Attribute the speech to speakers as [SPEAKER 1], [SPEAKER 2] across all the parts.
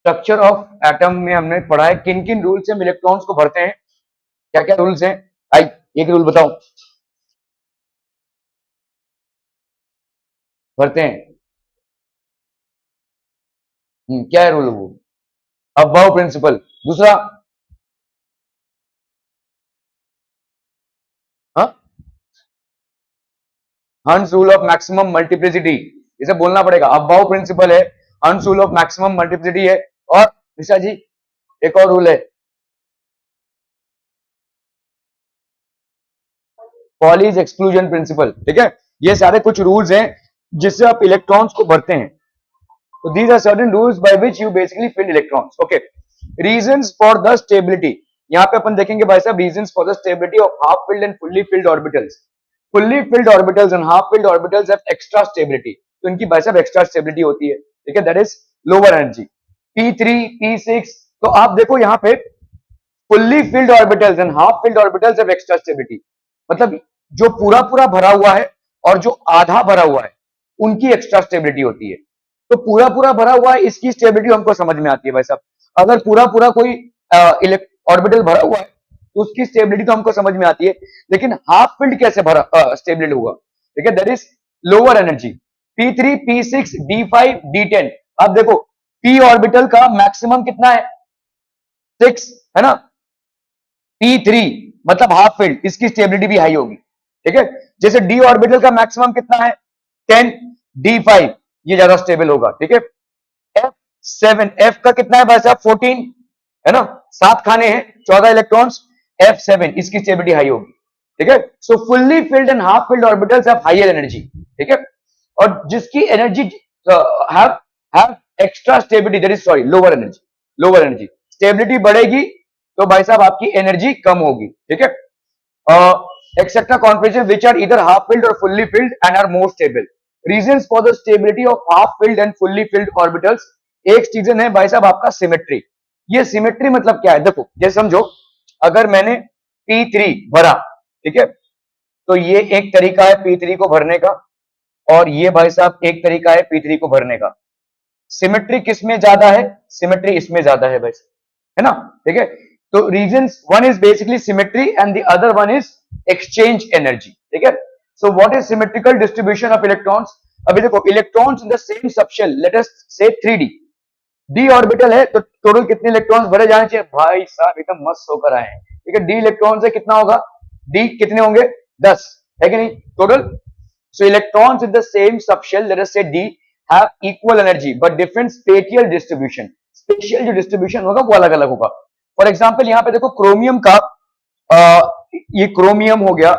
[SPEAKER 1] Structure of atom में हमने पढ़ा है किन किन रूल से हम इलेक्ट्रॉन्स को भरते हैं, क्या क्या रूल्स हैं। आई एक रूल बताओ भरते हैं। क्या है रूल वो? Aufbau principle. दूसरा, हाँ, हंस रूल ऑफ मैक्सिमम मल्टीप्लिसिटी, इसे बोलना पड़ेगा। अबाव प्रिंसिपल है, हंस रूल ऑफ मैक्सिमम मल्टीप्लिसिटी है, और निशा जी एक और रूल है, पॉलीज एक्सक्लूजन प्रिंसिपल। ठीक है, ये सारे कुछ रूल्स हैं जिससे आप इलेक्ट्रॉन्स को भरते हैं। So these are certain rules by which you basically fill electrons. Okay. Reasons for the stability. यहाँ पे अपन देखेंगे भाई साहब reasons for the stability of half filled and fully filled orbitals. Fully filled orbitals and half filled orbitals have extra stability. तो इनकी भाई साहब extra stability होती है। ठीक है, that is lower energy. P3, P6. तो आप देखो यहाँ पे fully filled orbitals and half filled orbitals have extra stability. मतलब जो पूरा पूरा भरा हुआ है और जो आधा भरा हुआ है उनकी एक्स्ट्रा स्टेबिलिटी होती है। तो पूरा पूरा भरा हुआ है, इसकी स्टेबिलिटी हमको समझ में आती है भाई साहब। अगर पूरा पूरा कोई ऑर्बिटल भरा हुआ है तो उसकी स्टेबिलिटी तो हमको समझ में आती है, लेकिन हाफ फील्ड कैसे भरा स्टेबल हुआ? ठीक है, that is lower energy. P3, P6, D5, D10। अब देखो P ऑर्बिटल का मैक्सिमम कितना है? 6 है ना। P3 मतलब हाफ फील्ड, इसकी स्टेबिलिटी भी हाई होगी। ठीक है, जैसे D ऑर्बिटल का मैक्सिमम कितना है? 10। D5 ये ज्यादा स्टेबल होगा। ठीक है, F7, F का कितना है भाई साहब? 14 है ना, 7 खाने हैं, 14 इलेक्ट्रॉन्स। F7 इसकी स्टेबिलिटी हाई होगी। ठीक है, so fully filled and half filled orbitals have higher energy. ठीक है, और जिसकी energy have extra stability, that is sorry lower energy. Lower energy, stability बढ़ेगी तो भाई साहब आपकी एनर्जी कम होगी। ठीक है, एक्सेट्रा कॉन्फिगरेशन विच आर इधर हाफ फिल्ड और fully filled and are more stable. Reasons for the stability of half filled and fully filled orbitals. एक रीजन है भाई साहब आपका सिमेट्री। ये सिमेट्री मतलब क्या है? देखो ये समझो, अगर मैंने P3 भरा, ठीक है, तो ये एक तरीका है P3 को भरने का, और ये भाई साहब एक तरीका है P3 को भरने का। सिमेट्री किसमें ज्यादा है? सिमेट्री इसमें ज्यादा है भाई, है ना। ठीक है, तो reasons, one is basically symmetry and the other one is exchange energy. ठीक है, so what is symmetrical distribution of electrons? अभी देखो electrons in the same subshell, let us से 3D। डी ऑर्बिटल है तो टोटल कितने इलेक्ट्रॉन्स भरे जाने चाहिए? भाई साहब एकदम मस्त होकर आए हैं। ठीक है, डी इलेक्ट्रॉन से कितना होगा? डी कितने होंगे? 10 है कि नहीं total. So electrons in the same subshell, let us say D, have equal energy but different spatial distribution. Spatial जो डिस्ट्रीब्यूशन होगा वो अलग अलग होगा। फॉर एग्जाम्पल यहाँ पे देखो क्रोमियम का, ये क्रोमियम हो गया,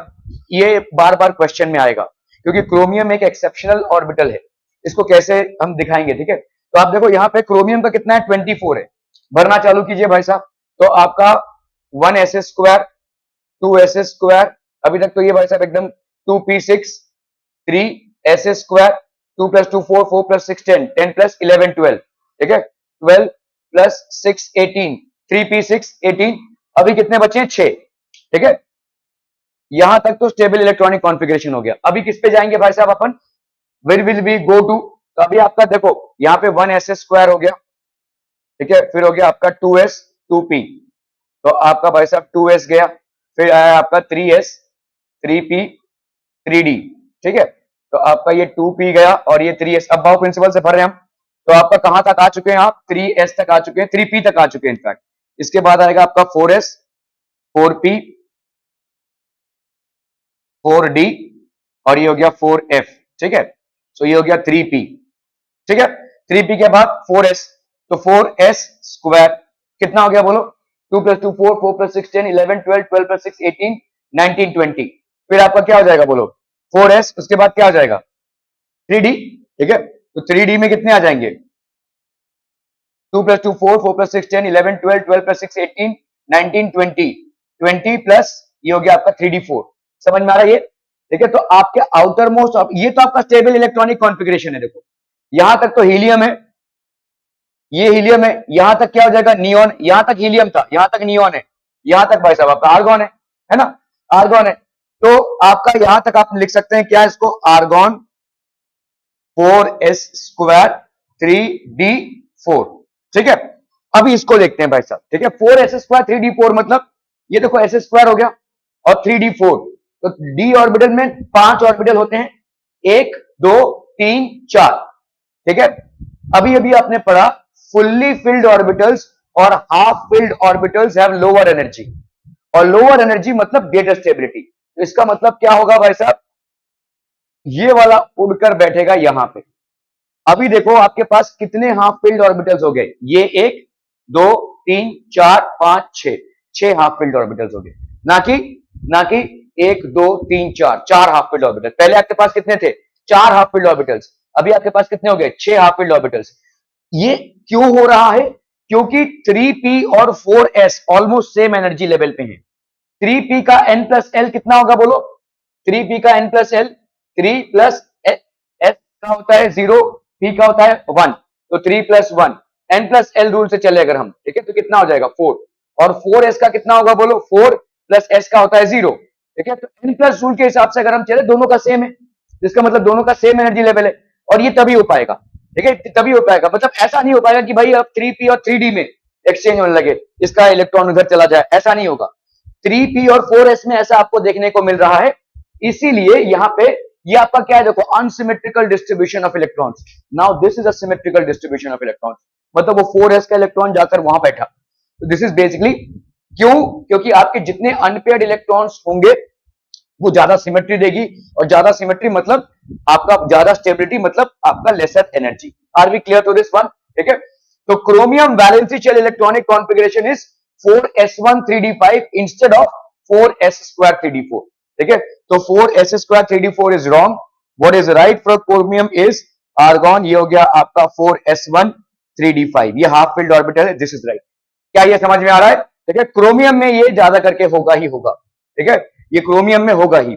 [SPEAKER 1] ये बार बार क्वेश्चन में आएगा क्योंकि क्रोमियम एक एक्सेप्शनल ऑर्बिटल है। इसको कैसे हम दिखाएंगे? ठीक है, तो आप देखो यहाँ पे क्रोमियम का कितना है? 24 है। भरना चालू कीजिए भाई साहब, तो आपका 1s², 2s², अभी तक तो ये भाई साहब एकदम 2p6, 3s², 2 + 2 4, 4 + 6 10, 10 + 11 12। ठीक है, 12 + 6 18, 3p6 18, अभी कितने बचे हैं? 6। ठीक है, यहां तक तो स्टेबल इलेक्ट्रॉनिक कॉन्फ़िगरेशन हो गया। अभी किस पे जाएंगे भाई साहब अपन? Where will be go to, तो अभी आपका देखो यहाँ पे 1s² हो गया। ठीक है, फिर हो गया आपका 2s 2p, तो आपका भाई साहब 2s गया, फिर आया आपका 3s 3p 3d। ठीक है, तो आपका ये 2p गया और ये 3s। अब बाउ प्रिंसिपल से भर रहे हैं हम, तो आपका कहां तक आ चुके हैं? आप 3s तक आ चुके हैं, 3p तक आ चुके हैं इनफैक्ट। इसके बाद आएगा आपका 4s 4p 4d और ये हो गया 4f। ठीक है, तो ये हो गया 3p। ठीक है, 3p के बाद 4s, तो 4s² कितना हो गया बोलो? 2 + 2 4, 4 + 6 10, 11 12, 12 + 6 18, 19 20। फिर आपका क्या हो जाएगा बोलो? 4s, उसके बाद क्या हो जाएगा? 3d। ठीक है, तो 3d में कितने आ जाएंगे? 2 + 2 4, 4 + 6 10, 11 12, 12 + 6 18, 19 20, 20 प्लस ये हो गया आपका 3d4। समझ में आ रहा है ये? ठीक है, तो आपके आउटर मोस्ट, ये तो आपका स्टेबल इलेक्ट्रॉनिक कॉन्फ़िगरेशन है। देखो यहां तक तो हीलियम है, ये हीलियम है, यहां तक क्या हो जाएगा? नियॉन। यहां तक हीलियम था, यहां तक नियॉन है, यहां तक भाई साहब आपका आर्गॉन है ना, आर्गॉन है। तो आपका यहां तक आप लिख सकते हैं क्या इसको? Argon 4s² 3d4। ठीक है, अभी इसको देखते हैं भाई साहब, ठीक है। 4s² 3d4 मतलब ये देखो s² हो गया और 3d4, तो d ऑर्बिटल में 5 ऑर्बिटल होते हैं, 1 2 3 4, ठीक है। अभी अभी आपने पढ़ा फुल्ली फिल्ड ऑर्बिटल्स और half filled orbitals have lower energy, और लोअर एनर्जी मतलब ग्रेटर स्टेबिलिटी। तो इसका मतलब क्या होगा भाई साहब, ये वाला उड़कर बैठेगा यहां पे। अभी देखो आपके पास कितने हाफ फिल्ड ऑर्बिटल्स हो गए, ये 1 2 3 4 5 6, 6 हाफ फिल्ड ऑर्बिटल्स हो गए, ना कि 1 2 3 4, 4 हाफ फिल्ड ऑर्बिटल। पहले आपके पास कितने थे, 4 हाफ फिल्ड ऑर्बिटल्स, अभी आपके पास कितने हो गए, 6 हाफ फिल्ड ऑर्बिटल्स। ये क्यों हो रहा है, क्योंकि 3p और 4s almost same energy level पे हैं। 3p का n प्लस एल कितना होगा बोलो, 3p का n plus L, 3 plus s का होता है 0, p का होता है 1, तो 3 plus 1, n plus L rule से चले अगर हम, ठीक है, तो कितना हो जाएगा 4, और 4s का कितना होगा बोलो, 4 प्लस s का होता है 0, ठीक है। तो n प्लस रूल के हिसाब से अगर हम चले, दोनों का सेम है, जिसका मतलब दोनों का सेम एनर्जी लेवल है, और ये तभी हो पाएगा, ठीक है, तभी हो पाएगा। मतलब ऐसा नहीं हो पाएगा कि भाई अब 3p और 3d में एक्सचेंज होने लगे, इसका इलेक्ट्रॉन उधर चला जाए, ऐसा नहीं होगा। 3p और 4s में ऐसा आपको देखने को मिल रहा है, इसीलिए यहां पे ये आपका क्या है, देखो unsymmetrical distribution of electrons. Now this is a symmetrical distribution of electrons, मतलब वो 4s का इलेक्ट्रॉन जाकर वहां बैठा। तो दिस इज बेसिकली क्यों, क्योंकि आपके जितने अनपेयर्ड इलेक्ट्रॉन्स होंगे वो ज्यादा सिमेट्री देगी, और ज्यादा सिमेट्री मतलब आपका ज्यादा स्टेबिलिटी, मतलब आपका lesser energy. Are we clear to this one, ठीक है। तो chromium valency shell electronic configuration is 4s1 3d5 instead of 4s² 3d4, ठीक है। तो 4s² 3d4 is wrong, what is right for chromium is argon, ये हो गया आपका 4s1 3d5, ये हाफ फिल्ड ऑर्बिटल है, दिस इज राइट। क्या ये समझ में आ रहा है, ठीक है। क्रोमियम में ये ज्यादा करके होगा ही होगा, ठीक है, ये क्रोमियम में होगा ही।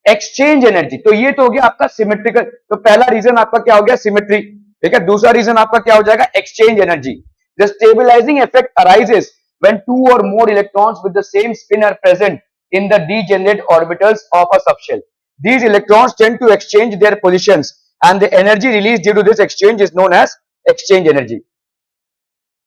[SPEAKER 1] एक्सचेंज एनर्जी, तो ये तो हो गया आपका सिमेट्रिकल, तो पहला रीजन आपका क्या हो गया, सिमेट्री, ठीक है। दूसरा रीजन आपका क्या हो जाएगा, exchange energy. The stabilising effect arises when 2 or more electrons with the same spin are present in the degenerate orbitals of a subshell. These electrons tend to exchange their positions and the energy released due to this exchange is known as exchange energy.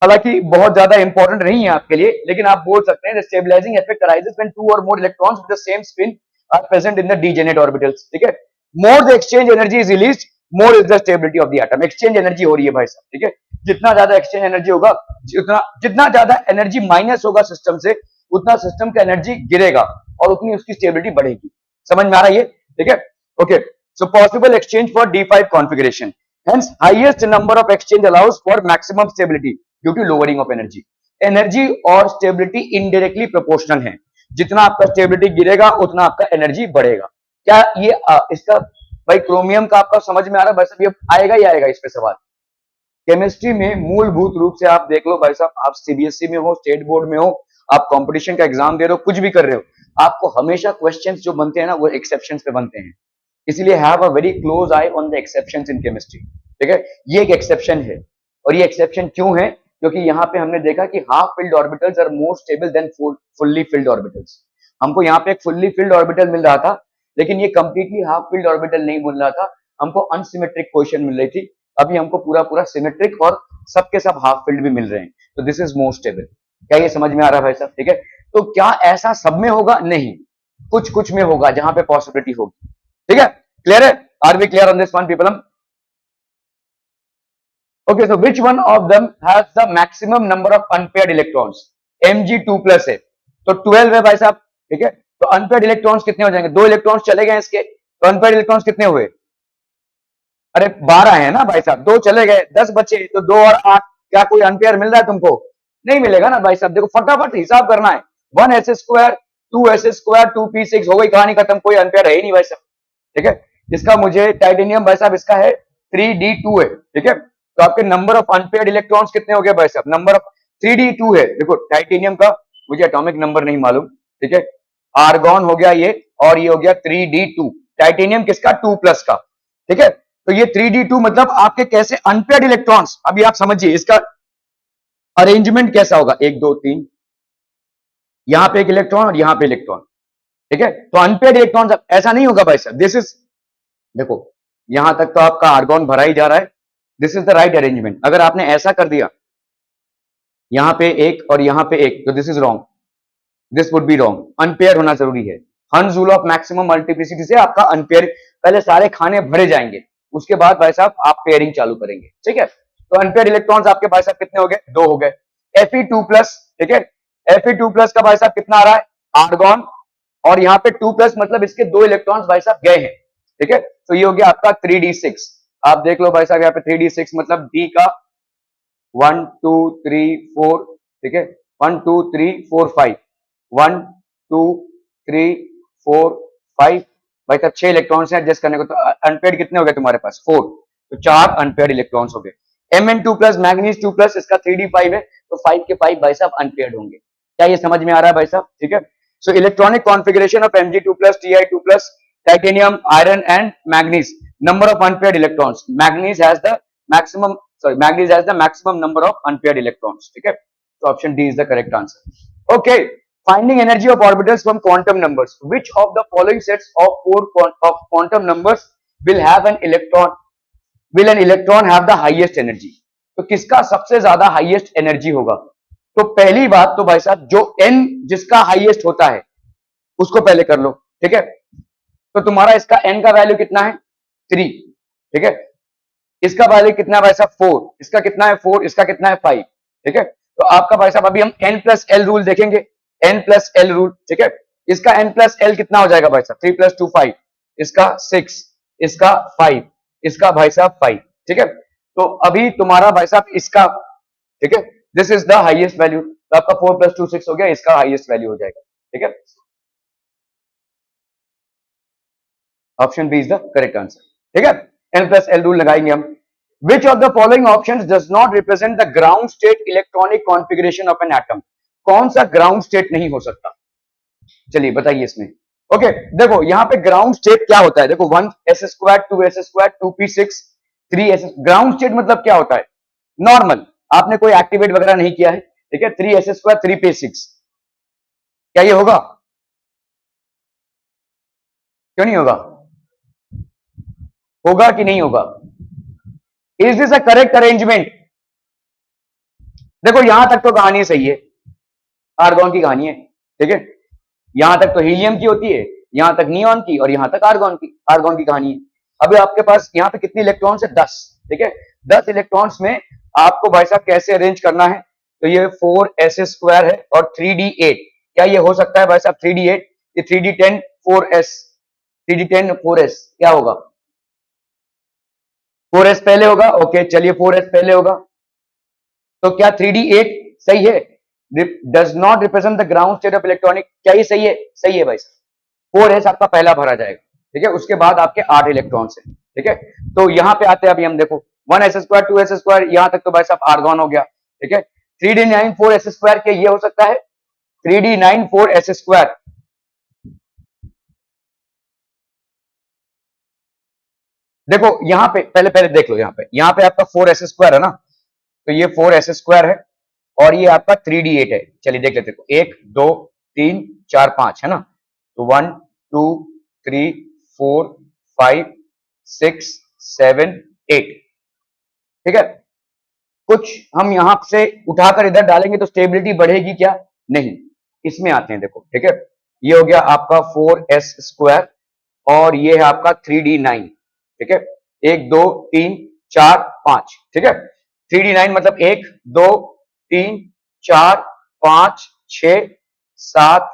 [SPEAKER 1] हालांकि बहुत ज्यादा important नहीं है आपके लिए, लेकिन आप बोल सकते हैं stabilising effect arises when 2 or more electrons with the same spin are present in the degenerate orbitals, ठीक है। More the exchange energy is released, more is the stability of the atom. Exchange energy हो रही है भाई साहब, ठीक है। जितना ज्यादा एक्सचेंज एनर्जी होगा, जितना ज्यादा एनर्जी माइनस होगा सिस्टम से, उतना सिस्टम का एनर्जी गिरेगा और उतनी उसकी स्टेबिलिटी बढ़ेगी। समझ में आ रहा है ये, ठीक है। Okay, so possible exchange for D5 configuration, hence highest number of exchange allows for maximum stability due to lowering of energy. Energy और स्टेबिलिटी इनडायरेक्टली प्रोपोर्शनल है, जितना आपका स्टेबिलिटी गिरेगा उतना आपका एनर्जी बढ़ेगा। क्या ये इसका भाई क्रोमियम का आपका समझ में आ रहा है भाई साहब, ये आएगा ही आएगा इस पे सवाल। केमिस्ट्री में मूलभूत रूप से आप देख लो भाई साहब, आप सीबीएसई में हो, स्टेट बोर्ड में हो, आप कंपटीशन का एग्जाम दे रहे हो, कुछ भी कर रहे हो, आपको हमेशा क्वेश्चंस जो बनते हैं ना वो एक्सेप्शंस पे बनते हैं, इसलिए have a very close I on the exceptions in chemistry, ठीक है। ये एक एक्सेप्शन है, और ये एक्सेप्शन क्यों है, क्योंकि यहाँ पे हमने देखा कि half filled orbitals are more stable than fully filled orbitals. हमको यहाँ पे एक फुल्ली फिल्ड ऑर्बिटल मिल रहा था, लेकिन ये कंप्लीटली हाफ फिल्ड ऑर्बिटल नहीं मिल रहा था, हमको अनसिमेट्रिक पोजीशन मिल रही थी। अभी हमको पूरा पूरा सिमेट्रिक और सबके सब हाफ फिल्ड भी मिल रहे हैं, तो दिस इज मोर स्टेबल। क्या ये समझ में आ रहा है भाई साहब, ठीक है। तो क्या ऐसा सब में होगा, नहीं, कुछ कुछ में होगा जहां पे पॉसिबिलिटी होगी, ठीक है। क्लियर है, are we clear on this one people? Okay, so which one of them has the maximum number of unpaired electrons? Mg2 plus है, तो 12 है भाई साहब, ठीक है। तो अनपेयर्ड इलेक्ट्रॉन्स कितने हो जाएंगे, 2 इलेक्ट्रॉन्स चले गए इसके, तो अनपेयर्ड इलेक्ट्रॉन्स कितने हुए, अरे 12 है ना भाई साहब, 2 चले गए, 10 बचे, तो 2 और 8, क्या कोई अनपेयर मिल रहा है तुमको, नहीं मिलेगा ना भाई साहब। देखो फटाफट हिसाब करना है, 1s², 2s², 2p6, हो गई कहानी खत्म, कोई अनपेयर है ही नहीं भाई साहब, ठीक है। इसका मुझे टाइटेनियम भाई साहब इसका है 3d2 है, ठीक है। तो आपके नंबर ऑफ अनपेयर्ड इलेक्ट्रॉन्स कितने हो गए भाई साहब, नंबर ऑफ 3d2 है। देखो टाइटेनियम का मुझे एटॉमिक नंबर नहीं मालूम, ठीक है। आर्गॉन हो गया ये, और ये हो गया 3d2, टाइटेनियम किसका, 2+ का, ठीक है। तो ये 3d2 मतलब आपके कैसे अनपेयर्ड इलेक्ट्रॉन्स, अभी आप समझिए इसका अरेंजमेंट कैसा होगा, 1 2 3, यहां पे एक इलेक्ट्रॉन और यहां पे इलेक्ट्रॉन, ठीक है। तो अनपेयर्ड इलेक्ट्रॉन्स ऐसा नहीं होगा भाई साहब, दिस इज, देखो यहां तक तो आपका आर्गॉन भरा ही जा रहा है, this is the right arrangement. अगर आपने ऐसा कर दिया यहाँ पे एक और यहाँ पे एक, तो this is wrong, this would be wrong, unpair होना जरूरी है। हंस रूल ऑफ मैक्सिमम मल्टीप्लिसिटी से आपका अनपेयर, पहले सारे खाने भरे जाएंगे, उसके बाद भाई साहब आप पेयरिंग चालू करेंगे, ठीक है। तो अनपेयर इलेक्ट्रॉन्स आपके भाई साहब कितने हो गए, 2 हो गए। Fe2+, ठीक है, Fe2+ का भाई साहब कितना आ रहा है, आर्गॉन, और यहाँ पे 2+ मतलब इसके 2 इलेक्ट्रॉन्स भाई साहब गए हैं, ठीक है। तो ये हो गया आपका 3d6। आप देख लो भाई साहब यहाँ पे 3d6 मतलब D का 1 2 3 4, ठीक है, 1 2 3 4 5, 1 2 3 4 5, भाई साहब 6 इलेक्ट्रॉन्स हैं एडजस्ट करने को। तो अनपेयर्ड कितने हो गए तुम्हारे पास, 4, तो 4 अनपेयर्ड इलेक्ट्रॉन्स हो गए। Mn2+, मैग्नीज 2+, इसका 3d5 है, तो 5 के 5 भाई साहब अनपेयर्ड होंगे। क्या ये समझ में आ रहा है भाई साहब, ठीक है। So electronic configuration of Mg2+, Ti2+, titanium, iron and manganese, number of unpaired electrons, manganese has the maximum, sorry, manganese has the maximum number of unpaired electrons, ठीक है। So option D is the correct answer. Okay, finding energy of orbitals from quantum numbers. Which of the following sets of 4 of quantum numbers will have an electron? Will an electron have the highest energy? तो किसका सबसे ज्यादा highest energy होगा? तो पहली बात तो भाई साहब जो n जिसका हाईएस्ट होता है उसको पहले कर लो, ठीक है। तो तुम्हारा इसका n का वैल्यू कितना है, 3, ठीक है। इसका वैल्यू कितना है भाई साहब, 4, इसका कितना है 4, इसका कितना है 5, ठीक है। तो आपका भाई साहब अभी हम n+l रूल देखेंगे, n+l रूल, ठीक है। इसका n+l कितना हो जाएगा भाई साहब, 3 + 2 5, इसका 6, इसका 5, इसका भाई साहब 5, ठीक है। तो अभी तुम्हारा भाई साहब इसका, ठीक है, this is the highest value, तो आपका 4 + 2 6 हो गया, इसका हाईएस्ट वैल्यू हो जाएगा, ठीक है। Option B is the correct answer, ठीक है। n+l रूल लगाएंगे हम। Which of the following options does not represent the ground state electronic configuration of an atom? कौन सा ग्राउंड स्टेट नहीं हो सकता, चलिए बताइए इसमें। ओके देखो यहाँ पे ग्राउंड स्टेट क्या होता है, देखो 1s², 2s², 2p6, 3s। Ground state मतलब क्या होता है, नॉर्मल, आपने कोई एक्टिवेट वगैरह नहीं किया है, ठीक है। 3s², 3p6, क्या ये होगा, क्यों नहीं होगा, होगा कि नहीं होगा? Is this a correct arrangement? देखो यहां तक तो कहानी सही है, आर्गॉन की कहानी है, ठीक है। यहां तक तो हीलियम की होती है, यहां तक नियॉन की, और यहां तक आर्गॉन की कहानी है। अभी आपके पास यहाँ पे कितने इलेक्ट्रॉन्स है, 10, ठीक है। 10 इलेक्ट्रॉन्स में आपको भाई साहब कैसे अरेंज करना है, तो ये 4s² है और 3d8, क्या ये हो सकता है भाई साहब 3d8, ये 3d10 4s, 3d10 4s, क्या होगा, 4s पहले होगा, ओके चलिए 4s पहले होगा, तो क्या 3d8 सही है, does not represent the ground state of electronic, क्या ये सही है भाई साहब, 4s आपका पहला भरा जाएगा, ठीक है। उसके बाद आपके 8 इलेक्ट्रॉन्स हैं, ठीक है। तो यहां पे आते हैं अभी हम, देखो 1s², 2s², यहां तक तो भाई साहब आर्गॉन हो गया, ठीक है। 3d9 4s² के ये हो सकता है, 3d9 4s², देखो यहां पे पहले देख लो, यहाँ पे आपका 4s² है ना, तो ये 4s² है और ये आपका 3d8 है। चलिए देख लेते हैं, 1 2 3 4 5 है ना, तो 1 2 3 4 5 6 7 8, ठीक है। कुछ हम यहां से उठाकर इधर डालेंगे तो स्टेबिलिटी बढ़ेगी क्या, नहीं। इसमें आते हैं, देखो ठीक है, ये हो गया आपका 4s² और ये है आपका 3d9, ठीक है। 1 2 3 4 5, ठीक है। 3d9 मतलब 1 2 3 4 5 6 7,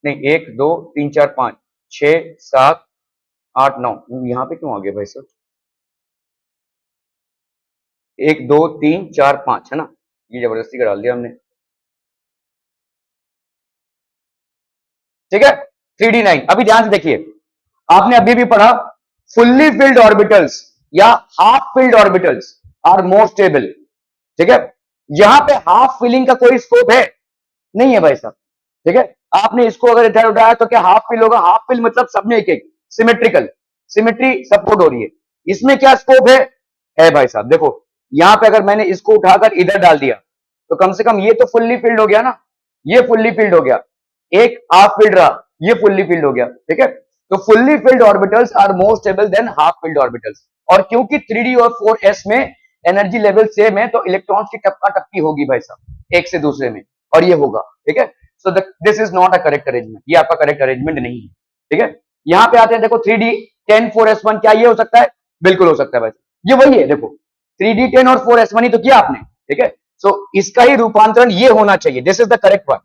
[SPEAKER 1] नहीं 1 2 3 4 5 6 7 8 9, यहां पे क्यों आ गया भाई सर, 1 2 3 4 5 है ना, ये जबरदस्ती का डाल दिया हमने, ठीक है। 3d9, अभी ध्यान से देखिए, आपने अभी भी पढ़ा फुल्ली फिल्ड ऑर्बिटल्स या half filled orbitals are more stable, ठीक है। यहां पे हाफ फिलिंग का कोई स्कोप है नहीं है भाई साहब, ठीक है। आपने इसको अगर इधर उठाया तो क्या हाफ फिल होगा, हाफ फिल मतलब सब में एक एक सिमेट्रिकल, सिमेट्री सपोर्ट हो रही है, इसमें क्या स्कोप है भाई साहब। देखो यहां पे अगर मैंने इसको उठाकर इधर डाल दिया तो कम से कम ये तो फुल्ली फिल्ड हो गया ना, ये फुल्ली फिल्ड हो गया, एक हाफ फिल्ड रहा, ये फुल्ली फिल्ड हो गया, ठीक है। तो fully filled orbitals are more stable than half filled orbitals, और क्योंकि 3d और 4s में एनर्जी लेवल सेम है तो इलेक्ट्रॉन्स की टपका टपकी होगी भाई साहब एक से दूसरे में, और ये होगा, ठीक है। So this is not a correct arrangement, ये आपका करेक्ट अरेंजमेंट नहीं है, ठीक है। यहाँ पे आते हैं, देखो 3D 10 4s1, क्या ये हो सकता है? बिल्कुल हो सकता है भाई, ये वही है, देखो 3D 10 और 4s1 ही तो किया आपने, ठीक है। सो इसका ही रूपांतरण ये होना चाहिए, this is the correct one,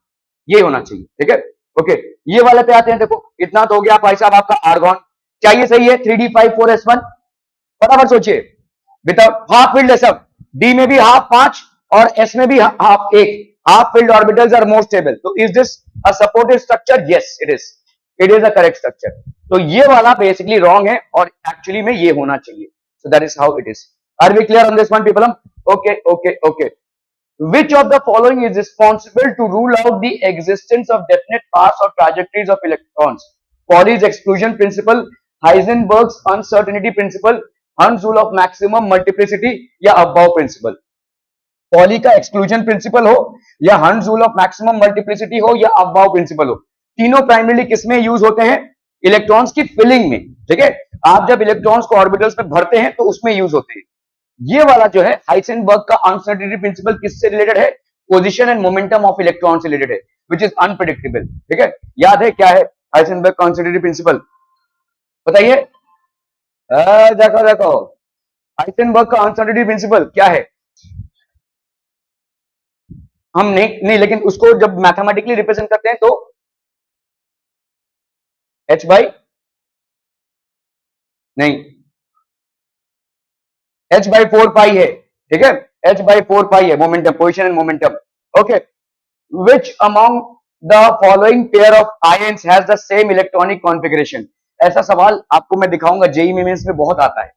[SPEAKER 1] ये होना चाहिए, ठीक है। ओके, ये वाले पे आते हैं, देखो इतना तो हो गया भाई साहब आपका आर्गॉन, क्या ये सही है? 3D 5 4s1, फटाफट सोचिए, विदाउट हाफ फील्ड है सब, डी में भी हाफ 5 और एस में भी half 1, half filled orbitals are more stable, तो is this a supportive structure? Yes it is a correct structure. तो ये वाला बेसिकली रॉन्ग है और एक्चुअली में ये होना चाहिए, so that is how it is. Are we clear on this one people? Okay okay okay. Which of the following is responsible to rule out the existence of definite paths or trajectories of electrons? Pauli's exclusion principle, Heisenberg's uncertainty principle, Hund's rule of maximum multiplicity या above principle? Poly का exclusion principle हो या Hund's rule of maximum multiplicity हो या above principal हो, तीनों primarily किसमें use होते हैं? इलेक्ट्रॉन्स की फिलिंग में, ठीक है। आप जब इलेक्ट्रॉन्स को ऑर्बिटल्स में भरते हैं तो उसमें यूज होते हैं। ये वाला जो है हाइसेनबर्ग का अनसर्टेनिटी प्रिंसिपल किससे रिलेटेड है? Position and momentum of electron से रिलेटेड है, विच इज अनप्रेडिक्टेबल, ठीक है। याद है क्या है हाइसेनबर्ग का अनसर्टेनिटी प्रिंसिपल? बताइए, देखो देखो हाइसेनबर्ग का अनसर्टेनिटी प्रिंसिपल क्या है? हम नहीं लेकिन उसको जब मैथमेटिकली रिप्रेजेंट करते हैं तो h बाई, नहीं, h बाई 4 पाई है, ठीक है, h बाई 4 पाई है momentum, position and momentum. Okay, which among the following pair of ions has the same electronic configuration? ऐसा सवाल आपको मैं दिखाऊंगा, जेई मेंस में बहुत आता है,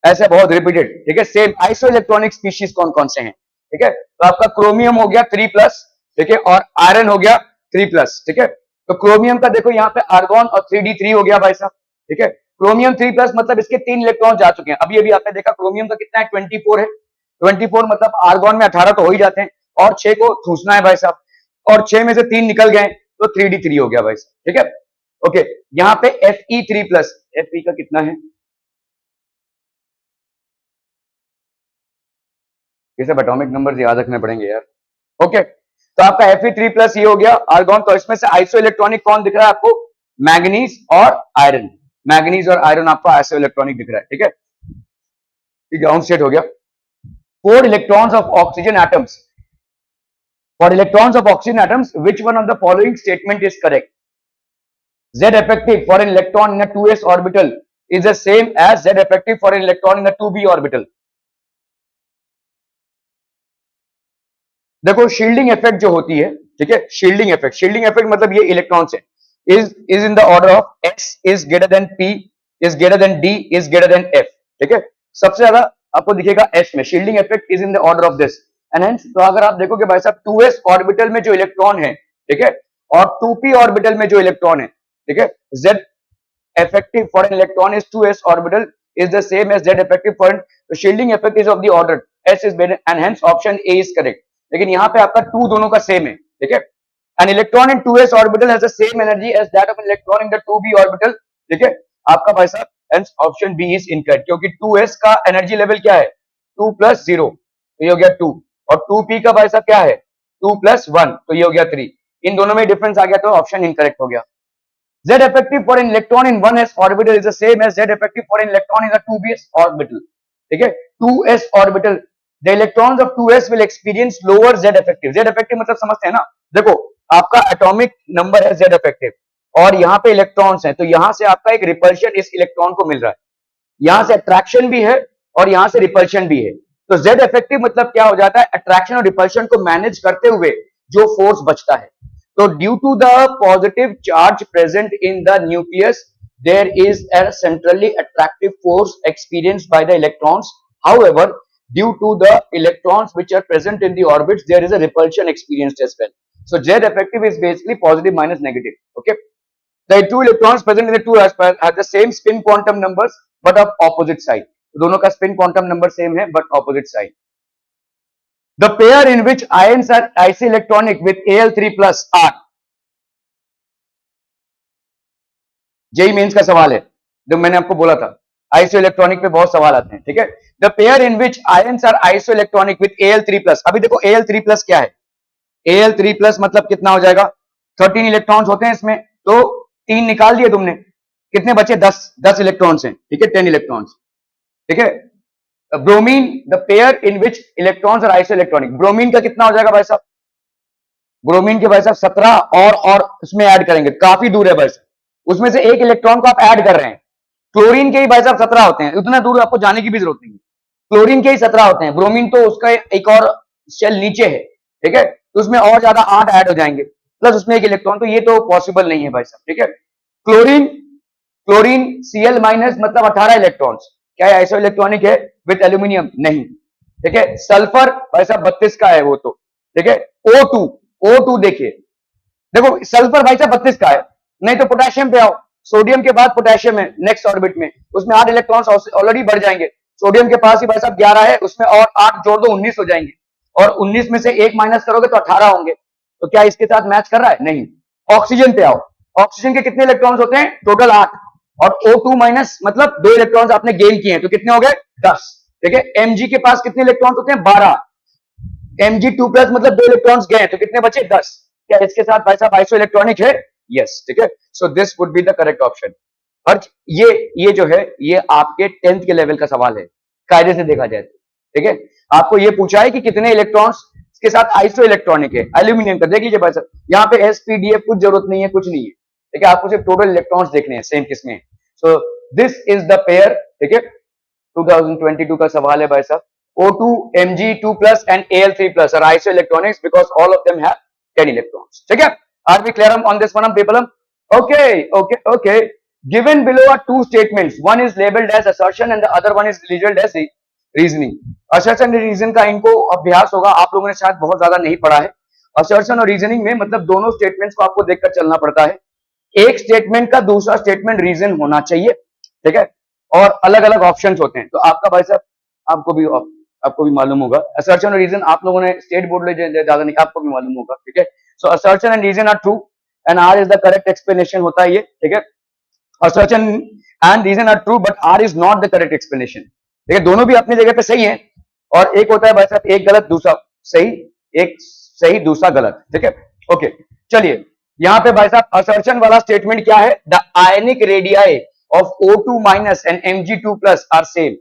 [SPEAKER 1] ऐसे बहुत रिपीटेड, ठीक है। सेम आइसो इलेक्ट्रॉनिक स्पीशीज कौन कौन से हैं, ठीक है। तो आपका क्रोमियम हो गया 3+, ठीक है, और आयरन हो गया 3+, ठीक है। तो क्रोमियम का देखो यहाँ पे आर्गॉन और 3D3 हो गया भाई साहब, ठीक है। क्रोमियम 3+, मतलब इसके 3 इलेक्ट्रॉन जा चुके हैं, अभी अभी आपने देखा क्रोमियम का कितना है? 24 है, 24 मतलब आर्गॉन में 18 तो हो ही जाते हैं, और 6 को ठूसना है भाई साहब, और 6 में से 3 निकल गए तो 3D3 हो गया भाई साहब, ठीक है। ओके, यहाँ पे Fe3+, Fe का कितना है? ये सब एटॉमिक नंबर्स याद रखने पड़ेंगे यार। ओके, तो आपका Fe3+ ये हो गया आर्गॉन। तो इसमें से आइसो इलेक्ट्रॉनिक कौन दिख रहा है आपको? मैंगनीज और आयरन, मैंगनीज और आयरन आपका आइसो इलेक्ट्रॉनिक दिख रहा है, ठीक है। ग्राउंड स्टेट हो गया। 4 electrons of oxygen atoms, for electrons of oxygen atoms, which one of the following statement is correct? Z effective for an electron in a 2s orbital is the same as Z effective for an electron in a 2b orbital. देखो shielding effect जो होती है, ठीक है, shielding effect मतलब ये electrons है, is in the order of S is greater than P is greater than D is greater than F, ठीक है। सबसे ज्यादा आपको दिखेगा S में, shielding effect is in the order of this and hence. तो अगर आप देखोगे भाई साहब 2s ऑर्बिटल में जो इलेक्ट्रॉन है, ठीक है, और 2p ऑर्बिटल में जो इलेक्ट्रॉन है, ठीक है, Z effective for an electron is 2s orbital is the same as Z effective for the shielding effect is of the order S is better and hence option A is correct। लेकिन यहाँ पे आपका 2 दोनों का same है, ठीक है। An electron in 2s orbital has the same energy as that of an electron in the 2b orbital, ठीक है। आपका भाई साहब hence option B is incorrect, क्योंकि 2s का एनर्जी लेवल क्या है? 2 + 0, तो ये हो गया 2, और 2p का भाई साहब क्या है? 2 + 1, तो ये हो गया 3। इन दोनों में डिफरेंस आ गया तो ऑप्शन इनकरेक्ट हो गया। Z effective for an electron in 1s orbital is the same as Z effective for an electron in a 2bs orbital, ठीक है। 2s orbital, the electrons of 2s will experience lower Z effective। Z effective मतलब समझते हैं ना, देखो आपका atomic number है Z effective और यहाँ पे इलेक्ट्रॉन्स हैं, तो यहाँ से आपका एक रिपल्शन इस इलेक्ट्रॉन को मिल रहा है, यहाँ से अट्रैक्शन भी है और यहाँ से रिपल्शन भी है। तो Z effective मतलब क्या हो जाता है? अट्रैक्शन और रिपल्शन को मैनेज करते हुए जो फोर्स बचता है। So due to the positive charge present in the nucleus, there is a centrally attractive force experienced by the electrons. However, due to the electrons which are present in the orbits, there is a repulsion experienced as well. So Z effective is basically positive minus negative. Okay. The two electrons present in the two have the same spin quantum numbers but of opposite side. दोनों का spin quantum number same है but opposite side. The pair in which ions are isoelectronic with Al3+ are, JEE mains का सवाल है, जो मैंने आपको बोला था, आइसो इलेक्ट्रॉनिक पे बहुत सवाल आते हैं, ठीक है। The pair in which ions are isoelectronic with Al3+। अभी देखो Al3+ क्या है, Al3+ मतलब कितना हो जाएगा, 13 इलेक्ट्रॉन्स होते हैं इसमें, तो 3 निकाल दिए तुमने, कितने बचे, 10 इलेक्ट्रॉन्स हैं, ठीक है, 10 इलेक्ट्रॉन्स, ठीक है। Bromine, the pair in which electrons are isoelectronic, bromine का कितना हो जाएगा भाई साहब, ब्रोमीन के भाई साहब 17 और उसमें ऐड करेंगे, काफी दूर है भाई साहब, उसमें से एक इलेक्ट्रॉन को आप ऐड कर रहे हैं। क्लोरीन के ही भाई साहब 17 होते हैं, उतना दूर आपको जाने की भी जरूरत नहीं है, क्लोरीन के ही 17 होते हैं, ब्रोमीन तो उसका एक और शेल नीचे है, ठीक है, तो उसमें और ज्यादा 8 ऐड हो जाएंगे, प्लस उसमें एक इलेक्ट्रॉन, तो ये तो पॉसिबल नहीं है भाई साहब, ठीक है। क्लोरीन, क्लोरीन Cl- मतलब 18 इलेक्ट्रॉन्स, क्या है आइसो इलेक्ट्रॉनिक है विद एल्यूमिनियम, नहीं, ठीक है। सल्फर भाई साहब 32 का है वो तो, ठीक है। O2, O2 देखिए, देखो सल्फर भाई साहब 32 का है, नहीं तो पोटेशियम पे आओ, सोडियम के बाद पोटेशियम है नेक्स्ट ऑर्बिट में, उसमें 8 इलेक्ट्रॉन्स ऑलरेडी बढ़ जाएंगे, सोडियम के पास ही भाई साहब 11 है, उसमें और 8 जोड़ दो 19 हो जाएंगे, और 19 में से एक माइनस करोगे तो 18 होंगे, तो क्या इसके साथ मैच कर रहा है, नहीं। ऑक्सीजन पे आओ, ऑक्सीजन के कितने इलेक्ट्रॉन्स होते हैं, टोटल 8, और O2- मतलब 2 इलेक्ट्रॉन्स आपने गेन किए हैं, तो कितने हो गए, 10, ठीक है। Mg के पास कितने इलेक्ट्रॉन्स होते हैं, 12, Mg2+ मतलब 2 इलेक्ट्रॉन्स गए, तो कितने बचे, 10, क्या इसके साथ भाई साहब आइसो इलेक्ट्रॉनिक है, यस, ठीक है। So this would be the correct option. और ये जो है ये आपके 10th के लेवल का सवाल है, कायदे से देखा जाए तो, ठीक है। आपको ये पूछा है कि कितने इलेक्ट्रॉन्स के साथ आइसो इलेक्ट्रॉनिक है एल्यूमिनियम का, देखिए भाई साहब यहाँ पे SPDF कुछ जरूरत नहीं है, कुछ नहीं है, ठीक है, आपको सिर्फ टोटल इलेक्ट्रॉन्स देखने हैं सेम किसमें। So this is the pair, ठीक है, 2022 का सवाल है भाई साहब। O2, Mg2+ and Al3+ are isoelectronics because all of them have 10 electrons. ठीक है? Are we clear on this one, people? Okay. Given below are two statements. One is labeled as assertion and the other one is labeled as reasoning. Assertion and reason का इनको अभ्यास होगा, आप लोगों ने शायद बहुत ज्यादा नहीं पढ़ा है। Assertion और reasoning में मतलब दोनों statements को आपको देखकर चलना पड़ता है। एक स्टेटमेंट का दूसरा स्टेटमेंट रीजन होना चाहिए, ठीक है, और अलग अलग ऑप्शंस होते हैं। तो आपका भाई साहब आपको भी मालूम होगा, असर्शन और रीजन आप लोगों ने स्टेट बोर्ड में ज्यादा नहीं, आपको भी मालूम होगा, ठीक है। So assertion and reason are true and R is the correct explanation होता है ये, ठीक है। Assertion and reason are true but R is not the correct explanation, ठीक है, दोनों भी अपनी जगह पे सही है, और एक होता है भाई साहब एक गलत दूसरा सही, एक सही दूसरा गलत, ठीक है। ओके, चलिए यहां पे भाई साहब असर्शन वाला स्टेटमेंट क्या है, the ionic radii of O2- and Mg2+ are same.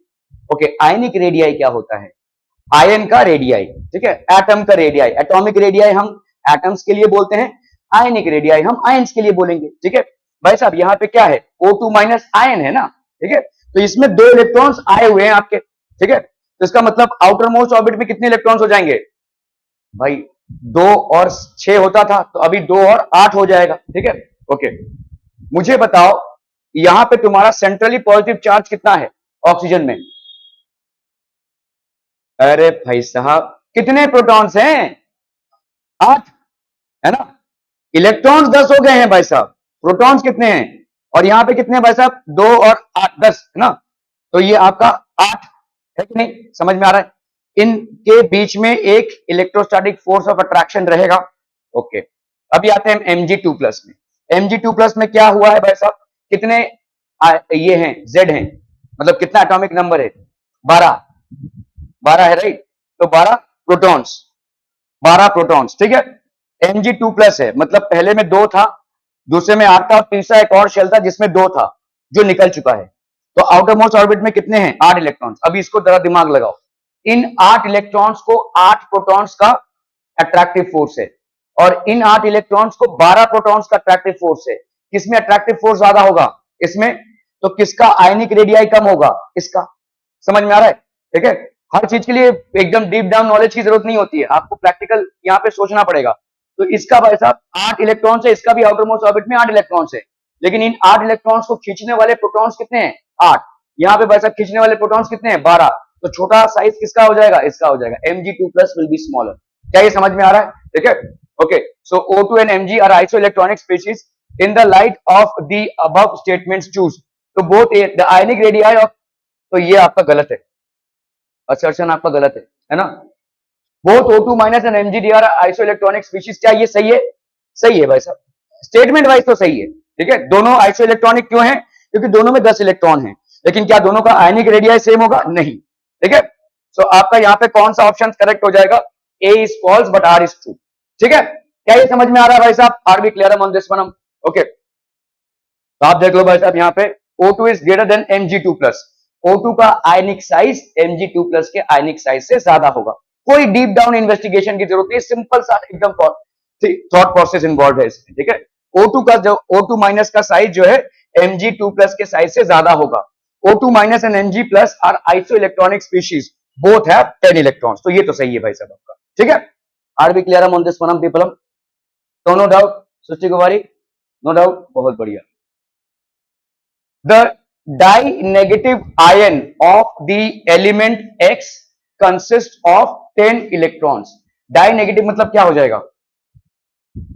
[SPEAKER 1] Okay, ionic radii क्या होता है, आयन का रेडियाई, ठीक है, एटम का रेडियाई, एटॉमिक रेडियाई हम एटम्स के लिए बोलते हैं, आयनिक रेडियाई हम आयंस के लिए बोलेंगे, ठीक है। भाई साहब यहाँ पे क्या है, O2- आयन है ना, ठीक है, तो इसमें 2 इलेक्ट्रॉन्स आए हुए हैं आपके, ठीक है, तो इसका मतलब आउटर मोस्ट ऑर्बिट में कितने इलेक्ट्रॉन्स हो जाएंगे भाई, 2 और 6 होता था, तो अभी 2 और 8 हो जाएगा, ठीक है। ओके, मुझे बताओ यहां पे तुम्हारा सेंट्रली पॉजिटिव चार्ज कितना है ऑक्सीजन में, अरे भाई साहब कितने प्रोटॉन्स हैं, 8 है ना, इलेक्ट्रॉन्स 10 हो गए हैं भाई साहब, प्रोटॉन्स कितने हैं, और यहां पे कितने भाई साहब, 2 और 8 10 है ना, तो ये आपका 8 है कि नहीं, समझ में आ रहा है, इनके बीच में एक इलेक्ट्रोस्टैटिक फोर्स ऑफ अट्रैक्शन रहेगा। ओके, अभी आते हैं Mg2+ में, Mg2+ में क्या हुआ है भाई साहब, कितने ये हैं, Z हैं, मतलब कितना एटॉमिक नंबर है, 12 है राइट, तो 12 प्रोटॉन्स, ठीक है। Mg2+ है, मतलब पहले में 2 था, दूसरे में 8 था, और तीसरा एक और शेल था जिसमें 2 था जो निकल चुका है, तो आउटर मोस्ट ऑर्बिट में कितने हैं, 8 इलेक्ट्रॉन्स। अभी इसको जरा दिमाग लगाओ, इन 8 इलेक्ट्रॉन्स को 8 प्रोटॉन्स का अट्रैक्टिव फोर्स है, और इन 8 इलेक्ट्रॉन्स को 12 प्रोटॉन्स का अट्रैक्टिव फोर्स है, किसमें अट्रैक्टिव फोर्स ज्यादा होगा, इसमें, तो किसका आयनिक रेडियाई कम होगा, इसका, समझ में आ रहा है, ठीक है। हर चीज के लिए एकदम डीप डाउन नॉलेज की जरूरत नहीं होती है, आपको प्रैक्टिकल यहाँ पे सोचना पड़ेगा। तो इसका भाई साहब 8 इलेक्ट्रॉन्स है, इसका भी आउटर मोस्ट ऑर्बिट में 8 इलेक्ट्रॉन्स है, लेकिन इन 8 इलेक्ट्रॉन्स को खींचने वाले प्रोटॉन्स कितने हैं, 8, यहाँ पे भाई साहब खींचने वाले प्रोटॉन्स कितने हैं, 12, तो छोटा साइज किसका हो जाएगा, इसका हो जाएगा, Mg2+ विल बी स्मॉलर। क्या ये समझ में आ रहा है, ठीक है। Okay, so O2 and Mg are isoelectronic species in the light of the above statements choose, तो both the ionic radii of, तो ये आपका गलत है, असर्शन आपका गलत है ना, both O2- and Mg are isoelectronic species, क्या ये सही है, सही है भाई साहब, स्टेटमेंट वाइज तो सही है, ठीक है, दोनों आइसोइलेक्ट्रॉनिक क्यों है, क्योंकि दोनों में 10 इलेक्ट्रॉन है, लेकिन क्या दोनों का आयनिक रेडियाई सेम होगा? नहीं। ठीक है, सो आपका यहाँ पे कौन सा ऑप्शन करेक्ट हो जाएगा? A is false but R is true. ठीक है, क्या ये समझ में आ रहा है भाई साहब? Are be clear on this one? Okay, तो आप देख लो भाई साहब यहाँ पे O2 is greater than Mg2+। O2 का आयनिक साइज Mg2+ के आयनिक साइज से ज्यादा होगा। कोई डीप डाउन इन्वेस्टिगेशन की जरूरत नहीं, सिंपल सा एकदम थॉट प्रोसेस इन्वॉल्व है इसमें। ठीक है, O2 का जो O2- का साइज जो है Mg2+ के साइज से ज्यादा होगा। O2- and Mg+ are isoelectronic species, both have 10 electrons. तो ये तो सही है भाई साहब आपका। ठीक है, are be clear on this one people? तो no doubt Srishti Kumari, no doubt, बहुत बढ़िया। The di-negative ion of the element X consists of 10 electrons। Die-negative मतलब क्या हो जाएगा?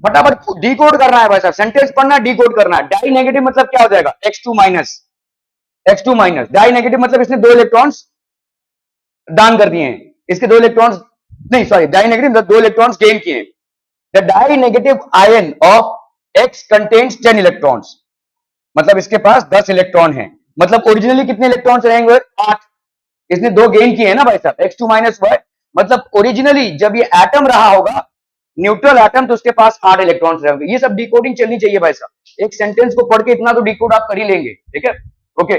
[SPEAKER 1] फटाफट डिकोड करना है भाई साहब, सेंटेंस पढ़ना, डिकोड करना है। डाई-नेगेटिव मतलब क्या हो जाएगा? X2-। डाई-नेगेटिव मतलब इसने 2 इलेक्ट्रॉन्स दान कर दिए हैं, इसके 2 इलेक्ट्रॉन्स नहीं, सॉरी, डाई-नेगेटिव मतलब 2 इलेक्ट्रॉन्स गेन किए हैं। The die-negative ion of X contains 10 electrons, मतलब इसके पास 10 इलेक्ट्रॉन है। मतलब ओरिजिनली कितने इलेक्ट्रॉन्स रहेंगे? 8। इसने 2 गेन किए हैं ना भाई साहब, X2-Y। मतलब ओरिजिनली जब ये एटम रहा होगा, न्यूट्रल एटम, तो उसके पास 8 इलेक्ट्रॉन्स रहेंगे। ये सब डिकोडिंग चलनी चाहिए भाई साहब, एक सेंटेंस को पढ़ के इतना तो डिकोड आप कर ही लेंगे। ठीक है, ओके।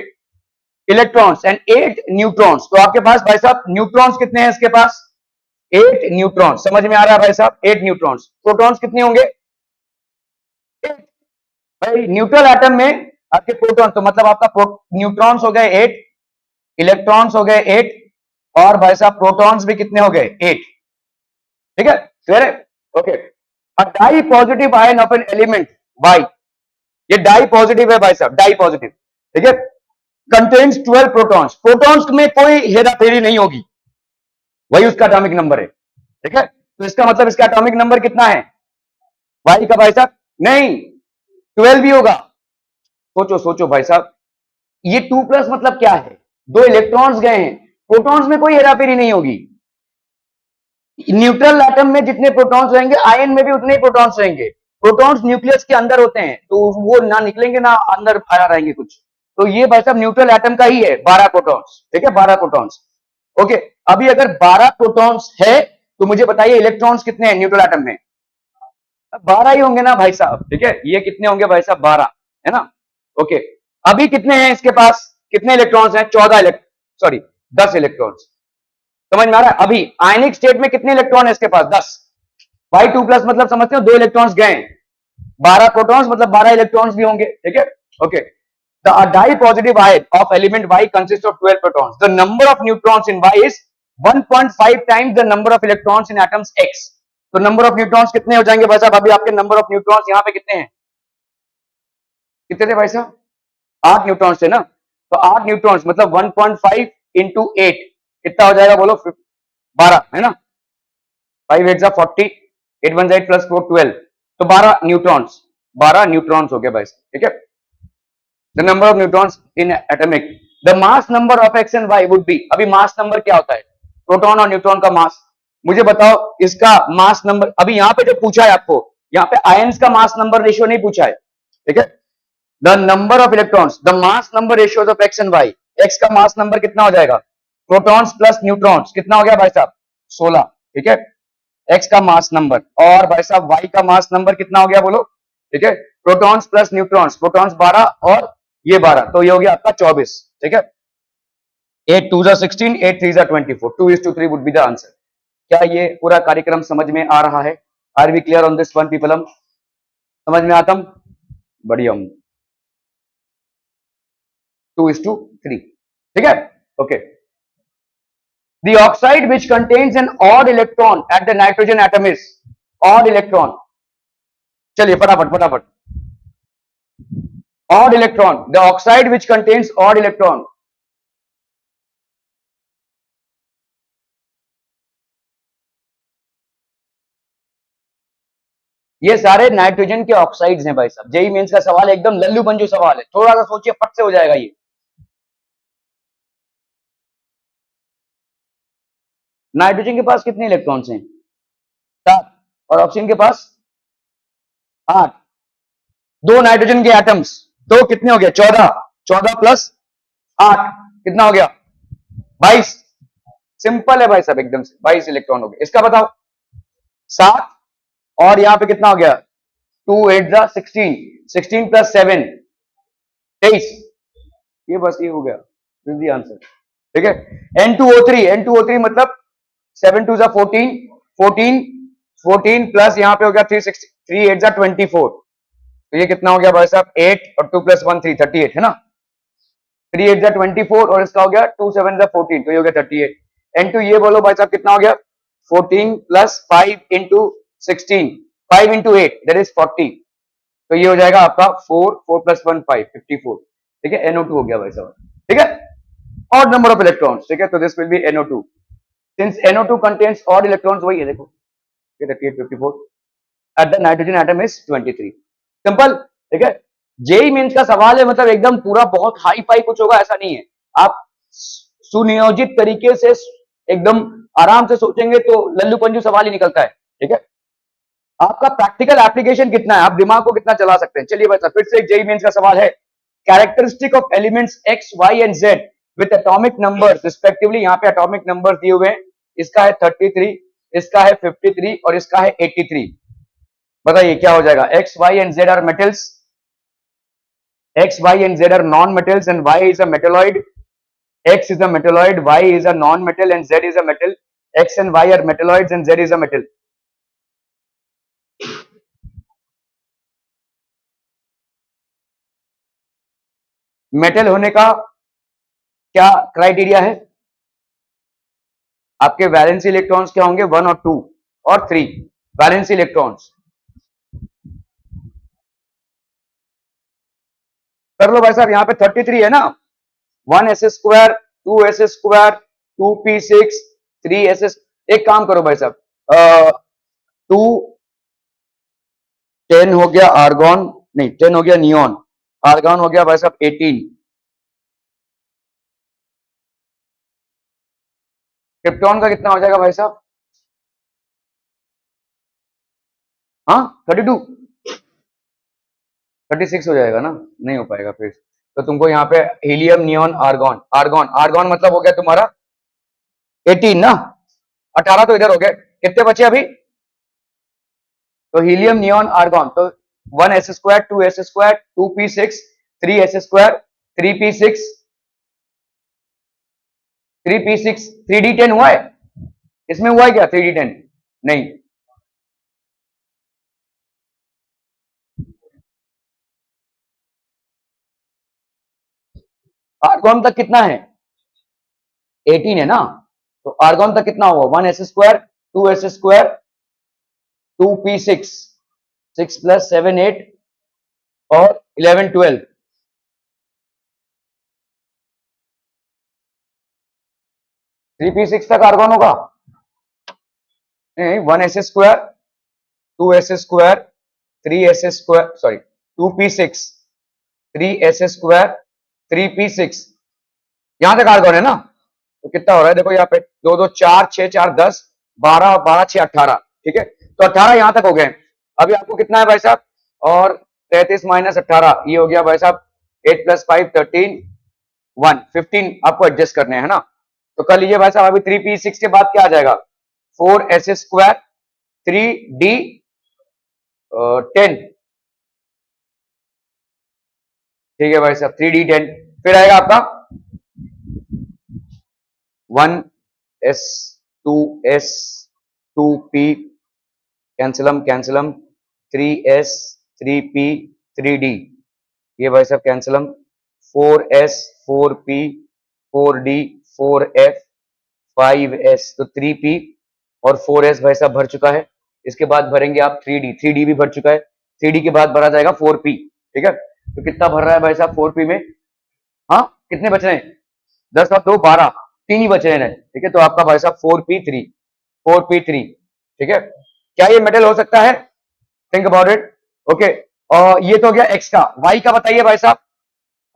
[SPEAKER 1] इलेक्ट्रॉन्स एंड 8 न्यूट्रॉन्स, तो आपके पास भाई साहब न्यूट्रॉन्स कितने हैं? इसके पास 8 न्यूट्रॉन्स। समझ में आ रहा है भाई साहब? 8 न्यूट्रॉन्स। प्रोटॉन्स कितने होंगे? 8। भाई न्यूट्रल एटम में आपके प्रोटॉन, तो मतलब आपका न्यूट्रॉन्स हो गए 8, इलेक्ट्रॉन्स हो गए 8, और भाई साहब प्रोटॉन्स भी कितने हो गए? 8। ठीक है, क्लियर है? Okay. A di positive ion of an element Y, ये डाई पॉजिटिव है भाई साहब, डाई पॉजिटिव। ठीक है, कंटेन्स 12 प्रोटॉन्स। प्रोटॉन्स में कोई हेरा फेरी नहीं होगी, वही उसका एटॉमिक नंबर है। ठीक है, तो इसका मतलब इसका एटॉमिक नंबर कितना है वाई का भाई साहब? नहीं, 12 भी होगा। सोचो सोचो भाई साहब, ये 2+ मतलब क्या है? 2 इलेक्ट्रॉन्स गए हैं, प्रोटॉन्स में कोई हेराफेरी नहीं होगी। न्यूट्रल एटम में जितने प्रोटॉन्स रहेंगे, आयन में भी उतने ही प्रोटॉन्स रहेंगे। प्रोटॉन्स न्यूक्लियस के अंदर होते हैं, तो वो ना निकलेंगे ना अंदर आ रहेंगे कुछ। तो ये भाई साहब न्यूट्रल एटम का ही है, 12 प्रोटॉन्स। ठीक है, 12 प्रोटॉन्स। ओके, अभी अगर 12 प्रोटॉन्स है तो मुझे बताइए इलेक्ट्रॉन्स कितने हैं न्यूट्रल एटम में? 12 ही होंगे ना भाई साहब। ठीक है, ये कितने होंगे भाई साहब? 12 है ना। ओके, अभी कितने हैं इसके पास? कितने इलेक्ट्रॉन्स हैं? 10 इलेक्ट्रॉन्स। समझ में आ रहा है? अभी आयनिक स्टेट में कितने इलेक्ट्रॉन है इसके पास? 10। Y2+ मतलब समझते हो, 2 इलेक्ट्रॉन्स गए। 12 प्रोटॉन्स मतलब 12 इलेक्ट्रॉन्स भी होंगे। ठीक है, okay. The di positive ion of element Y consists of 12 protons. The number of neutrons in Y is 1.5 times the number of electrons in atoms X. तो नंबर ऑफ न्यूट्रॉन्स कितने हो जाएंगे भाई साहब? अभी आपके नंबर ऑफ न्यूट्रॉन्स यहाँ पे कितने हैं? कितने थे भाई साहब? 8 न्यूट्रॉन्स थे ना। तो 8 न्यूट्रॉन्स मतलब 1.5 इंटू 8 कितना हो जाएगा बोलो? 12 है ना। 5 8 40, 8 1 8 प्लस 4 12, तो 12 न्यूट्रॉन्स, 12 न्यूट्रॉन्स हो गए भाई साहब। ठीक है, the number of neutrons in atomic, the mass number of X and why would be. अभी मास नंबर क्या होता है? प्रोटॉन और न्यूट्रॉन का मास। मुझे बताओ इसका मास नंबर। अभी यहाँ पे जो पूछा है आपको, यहाँ पे आयंस का मास नंबर रेशियो नहीं पूछा है। ठीक है, the number of electrons, the mass number ratios of X and Y. X का मास नंबर कितना हो जाएगा? प्रोटॉन्स प्लस न्यूट्रॉन्स कितना हो गया भाई साहब? 16। ठीक है, एक्स का मास नंबर, और भाई साहब वाई का मास नंबर कितना हो गया बोलो? ठीक है, प्रोटॉन्स प्लस न्यूट्रॉन्स, प्रोटॉन्स 12 और ये 12, तो ये हो गया आपका 24। ठीक है, 8 2 16, 8 3 24, 2:3 वुड बी द आंसर। क्या ये पूरा कार्यक्रम समझ में आ रहा है? Are we clear on this one people? समझ में आता? बढ़िया, 2:3। ठीक है, okay. The oxide which contains an odd electron at the nitrogen atom is odd electron. चलिए फटाफट फटाफट, odd electron, the oxide which contains odd electron. ये सारे नाइट्रोजन के ऑक्साइड्स हैं भाई साहब। जेई मेंस का सवाल एकदम लल्लू पंजू सवाल है, थोड़ा सा सोचिए फट से हो जाएगा ये। नाइट्रोजन के पास कितने इलेक्ट्रॉन्स हैं? 7। और ऑक्सीजन के पास 8। दो नाइट्रोजन के एटम्स, दो कितने हो गए? 14। 14 प्लस 8 कितना हो गया 22। सिंपल है भाई साहब एकदम से 22 इलेक्ट्रॉन हो गए। इसका बताओ 7 और यहाँ पे कितना हो गया 2 8 जा 16 16 प्लस 7 23। ये बस ये हो गया दिस द आंसर। ठीक है N2O3 मतलब 7 2 जा 14 14 14 प्लस यहाँ पे हो गया 360 3 8 जा 24। तो ये कितना हो गया भाई साहब 8 और 2 प्लस 1 3 38 है ना। 3 8 जा 24 और इसका हो गया 2 7 जा 14 तो ये हो गया 38। N2 ये बोलो भाई साहब कितना हो गया 14 plus 5 into 16 5 into 8 that is 40। तो ये हो जाएगा आपका 4 4 प्लस 1 5 54। ठीक है NO2 हो गया भाई साहब। ठीक है odd number of electrons। ठीक है तो this will B NO2 since NO2 contains odd electrons वही है देखो 38 54 at the nitrogen atom is 23। Simple. ठीक है जेई मीन्स का सवाल है मतलब एकदम पूरा बहुत हाई फाई कुछ होगा ऐसा नहीं है। आप सुनियोजित तरीके से एकदम आराम से सोचेंगे तो लल्लू पंजू सवाल ही निकलता है। ठीक है आपका प्रैक्टिकल एप्लीकेशन कितना है आप दिमाग को कितना चला सकते हैं। चलिए भाई साहब फिर से एक जेई मेंस का सवाल है characteristic of elements X Y and Z with atomic numbers respectively. यहाँ पे एटॉमिक नंबर्स दिए हुए हैं इसका है 33 इसका है 53 और इसका है 83। बताइए क्या हो जाएगा X Y and Z are metals X Y and Z are non metals and Y is a metalloid x is a metalloid y is a non metal and z is a metal x and y are metalloids and z is a metal। Metal होने का क्या criteria है आपके valency electrons क्या होंगे 1 और 2 और 3 valency electrons. कर लो भाई साहब यहाँ पे 33 है ना 1s square 2s square 2p6 3s। एक काम करो भाई साहब 2 10 हो गया आर्गॉन नहीं 10 हो गया नियॉन आर्गॉन हो गया भाई साहब 18। क्रिप्टॉन का कितना हो जाएगा भाई साहब हाँ 32 36 हो जाएगा ना नहीं हो पाएगा फिर तो तुमको यहाँ पे helium neon argon argon argon मतलब हो गया तुम्हारा 18 ना 18 तो इधर हो गए कितने बचे अभी तो हीलियम नियॉन आर्गॉन तो 1s square 2s square 2p6 3s square 3p6 3p6 3d10 हुआ है इसमें हुआ है क्या 3d10 नहीं आर्गॉन तक कितना है 18 है ना तो आर्गॉन तक कितना हुआ 1s square 2s square 2p6 6 plus 7 8 और 11 12 3p6 तक आर्गॉन होगा नहीं 1s square 2s square 3s square sorry 2p6 3s square 3p6 यहां तक आर्गॉन है ना तो कितना हो रहा है देखो यहाँ पे 2 2 4 6 4 10 12 12 6 18। ठीक है तो 18 यहां तक हो गए अभी आपको कितना है भाई साहब और 33 माइनस 18 ये हो गया भाई साहब 8 प्लस 5 13 1 15 आपको एडजस्ट करने हैं ना तो कर लीजिए भाई साहब अभी 3p6 के बाद क्या आ जाएगा 4s स्क्वायर 3d 10। ठीक है भाई साहब 3d10 फिर आएगा आपका 1s 2s 2p कैंसिलम कैंसिलम 3s 3p 3d ये भाई साहब कैंसिलम 4s 4p 4d 4f 5s तो 3p और 4s भाई साहब भर चुका है। इसके बाद भरेंगे आप 3d भी भर चुका है 3d के बाद भरा जाएगा 4p। ठीक है तो कितना भर रहा है भाई साहब 4p में हाँ कितने बच रहे हैं 10 और 2 12 तीन ही बच रहे हैं। ठीक है तो आपका भाई साहब 4p3 ठीक है क्या ये मेटल हो सकता है थिंक अबाउट इट ओके और ये तो हो गया एक्स का वाई का बताइए भाई साहब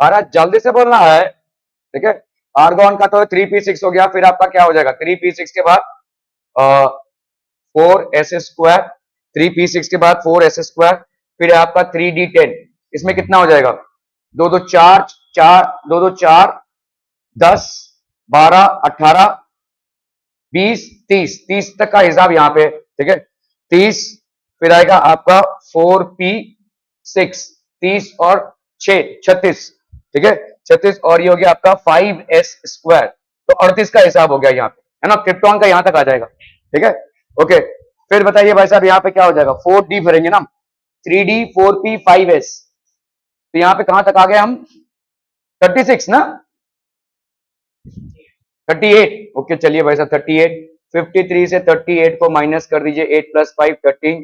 [SPEAKER 1] अरे जल्दी से बोलना है। ठीक है आर्गॉन का तो 3p6 हो गया फिर आपका क्या हो जाएगा 3p6 के बाद 4s स्क्वायर 3p6 के बाद 4s स्क्वायर फिर आपका 3d10 इसमें कितना हो जाएगा 2 2 4 4 2 2 4 10, 12, 18, 20, 30, 30 तक का हिसाब यहाँ पे, ठीक है। 30, फिर आएगा आपका 4p6, 30 और 6, 36, ठीक है। 36 और ये हो गया आपका 5s², तो 38 का हिसाब हो गया यहाँ पे, है ना। क्रिप्टॉन का यहाँ तक आ जाएगा, ठीक है। ओके, फिर बताइए भाई साहब यहाँ पे क्या हो जाएगा, 4d भरेंगे ना, 3d, 4p, 5s, तो यहाँ पे कहां तक आ गए हम, 36 ना, 38। ओके चलिए भाई साहब 38, 53 से 38 को माइनस कर दीजिए, 8 + 5 13,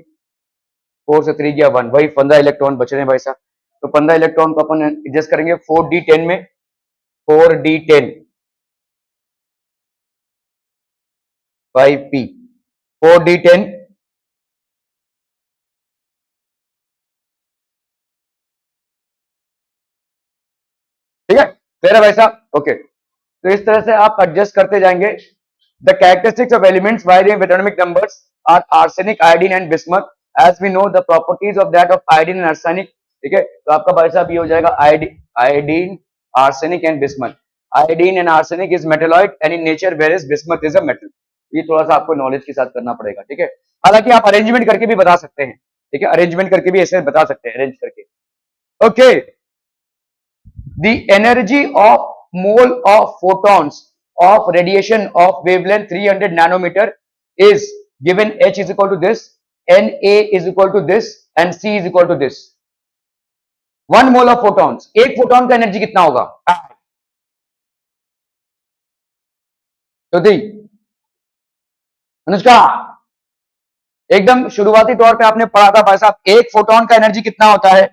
[SPEAKER 1] 4 से 3 गया 1, भाई 15 इलेक्ट्रॉन बच रहे हैं भाई साहब। तो 15 इलेक्ट्रॉन को अपन एडजस्ट करेंगे 4d10 में, 4d10, 5p, 4d10, ठीक है। फिर है भाई साहब, ओके। तो इस तरह से आप एडजस्ट करते जाएंगे। The characteristics of elements varying with atomic numbers are arsenic, iodine and bismuth, as we know the properties of that of iodine and arsenic, ठीक है। तो आपका भाई साहब ये हो जाएगा iodine, arsenic and bismuth. Iodine and arsenic is metalloid and in nature where is bismuth is a metal. ये थोड़ा सा आपको नॉलेज के साथ करना पड़ेगा, ठीक है। हालांकि आप अरेंजमेंट करके भी बता सकते हैं, ठीक है, अरेंजमेंट करके भी ऐसे बता सकते हैं, अरेंज करके। Okay, the energy of mole of photons of radiation of wavelength 300 nanometer is given, H is equal to this, Na is equal to this and C is equal to this. 1 mole of photons, एक photon का energy कितना होगा, तो दी अनुष्का, एकदम शुरुआती तौर पे आपने पढ़ा था भाई साहब, एक फोटोन का एनर्जी कितना होता है,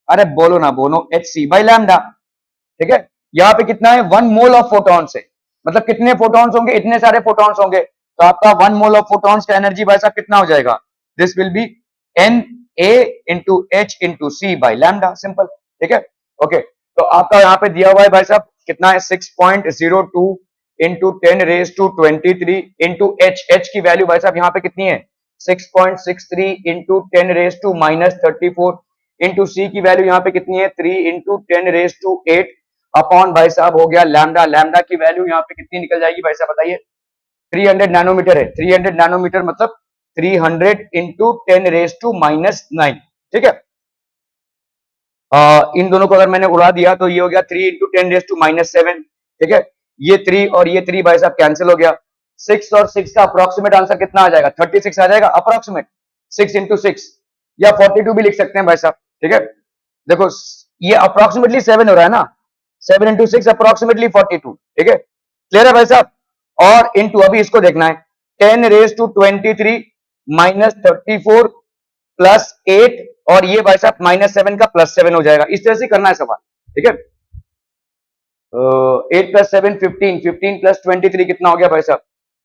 [SPEAKER 1] अरे बोलो ना बोलो, hc/लैम्डा, ठीक है। यहाँ पे कितना है, 1 मोल ऑफ फोटॉन्स है, मतलब कितने फोटॉन्स होंगे, इतने सारे फोटॉन्स होंगे, तो आपका 1 मोल ऑफ फोटॉन्स का एनर्जी भाई साहब कितना हो जाएगा, this will be Na into H into C by lambda, simple, ठीक है। ओके, तो आपका यहाँ पे दिया हुआ है भाई साहब कितना है, 6.02 इंटू 10⁻23 इंटू H की वैल्यू भाई साहब यहाँ पे कितनी है, 6.63 इंटू 10⁻−34 इंटू सी की वैल्यू यहाँ पे कितनी है, 3 इंटू 10⁸8 अपॉन भाई साहब हो गया लैम्डा। लैम्डा की वैल्यू यहाँ पे कितनी निकल जाएगी भाई साहब बताइए, 300 नैनोमीटर है, 300 नैनोमीटर मतलब 300 इंटू 10⁻⁹, ठीक है। इन दोनों को अगर मैंने उड़ा दिया तो ये हो गया 3 इंटू 10⁻⁻7, ठीक है। ये 3 और ये 3 भाई साहब कैंसिल हो गया, 6 और 6 का अप्रोक्सीमेट आंसर कितना आ जाएगा, 36 आ जाएगा अप्रोक्सीमेट, 6 इंटू 6 या 42 भी लिख सकते हैं भाई साहब, ठीक है। देखो ये अप्रोक्सीमेटली 7 हो रहा है ना, 7 इंटू 6 अप्रोक्सीमेटली 42, ठीक है, क्लियर है भाई साहब। और इंटू अभी इसको देखना है, 10⁻23 -34 +8 और ये भाई साहब -7 का +7 हो जाएगा, इस तरह से करना है सवाल, ठीक है। 8 + 7 15, 15 + 23 कितना हो गया भाई साहब,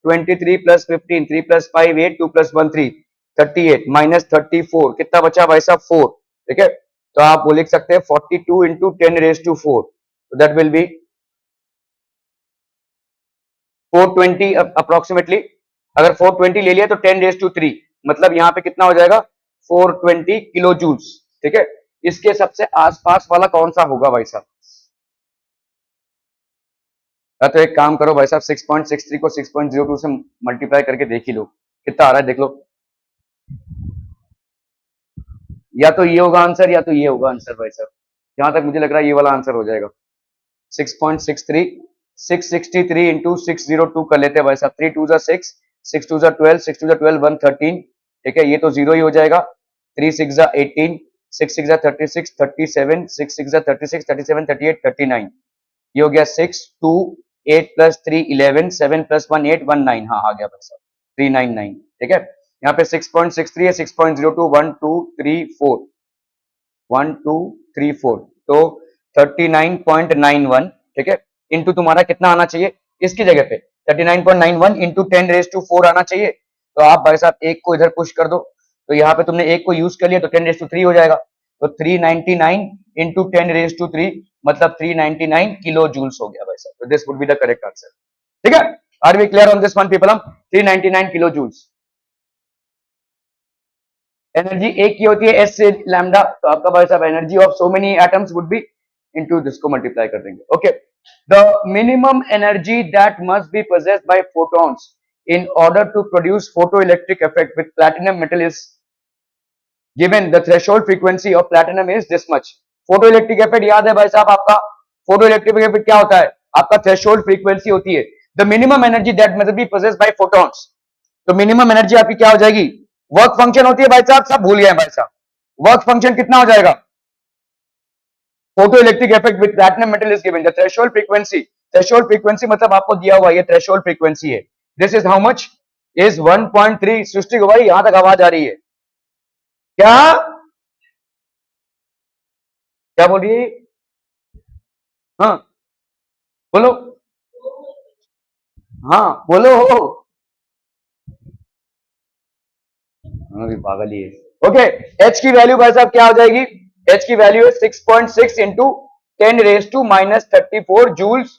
[SPEAKER 1] 23 + 15, 3 + 5 8, 2 + 1 3, 38 -34 कितना बचा भाई साहब 4, ठीक है। तो आप वो लिख सकते हैं 42 इंटू 10⁻4, तो दैट विल बी 420 अप्रोक्सीमेटली। अगर 420 ले लिया तो 10⁻3, मतलब यहाँ पे कितना हो जाएगा 420 किलो जूल्स, ठीक है। इसके सबसे आसपास वाला कौन सा होगा भाई साहब, तो एक काम करो भाई साहब 6.63 को 6.02 से मल्टीप्लाई करके देख ही लो कितना आ रहा है, देख लो, या तो ये होगा आंसर या तो ये होगा आंसर भाई साहब, जहां तक मुझे लग रहा है ये वाला आंसर हो जाएगा 6.63, 663 इंटू 602 कर लेते हैं भाई साहब, 3 2 6, 6 2 12, 6 2 12 113, ठीक है, ये तो जीरो ही हो जाएगा, 3 6 18, 6 6 36 37, 6 6 36 37 38 39, ये हो गया 6 2 8 + 3 11, 7 + 1 8 19, हाँ आ गया भाई साहब 399, ठीक है। यहाँ पे 6.63 है, 6.02 1 2 3 4 1 2 3 4, तो 39.91, ठीक है, इंटू तुम्हारा कितना आना चाहिए इसकी जगह पे 39.91 इंटू 10⁻4 आना चाहिए, तो आप भाई साहब एक को इधर पुश कर दो, तो यहाँ पे तुमने एक को यूज कर लिया तो 10⁻3 हो जाएगा, तो 399 इंटू 10⁻3 मतलब 399 किलो जूल्स हो गया भाई साहब, तो this would be the correct answer, ठीक है। Are we clear on this one people, हम 399 किलो जूल्स एनर्जी एक की होती है एस से लैम्डा, तो आपका भाई साहब energy of so many atoms would be into, जिसको मल्टीप्लाई कर देंगे, okay. The minimum energy that must be possessed by photons in order to produce photoelectric effect with platinum metal is given. The threshold frequency of platinum is this much. Photoelectric effect याद है भाई साहब आपका? Photoelectric effect क्या होता है? आपका threshold frequency होती है. The minimum energy that must be possessed by photons. तो मिनिमम एनर्जी आपकी क्या हो जाएगी? वर्क फंक्शन होती है भाई साहब, सब भूल गए भाई साहब. वर्क फंक्शन कितना हो जाएगा? Photoelectric effect with platinum metal is given. The threshold frequency, threshold frequency मतलब आपको दिया हुआ ये थ्रेशोल्ड फ्रीक्वेंसी है. This is how much? Is 1.3. सृष्टि को भाई यहां तक आवाज आ रही है क्या? क्या बोल रही है? हाँ बोलो. हाँ बोलो. पागल ही है. ओके, एच की वैल्यू भाई साहब क्या हो जाएगी? एच की वैल्यू है 6.6 इंटू 10⁻⁻34 जूल्स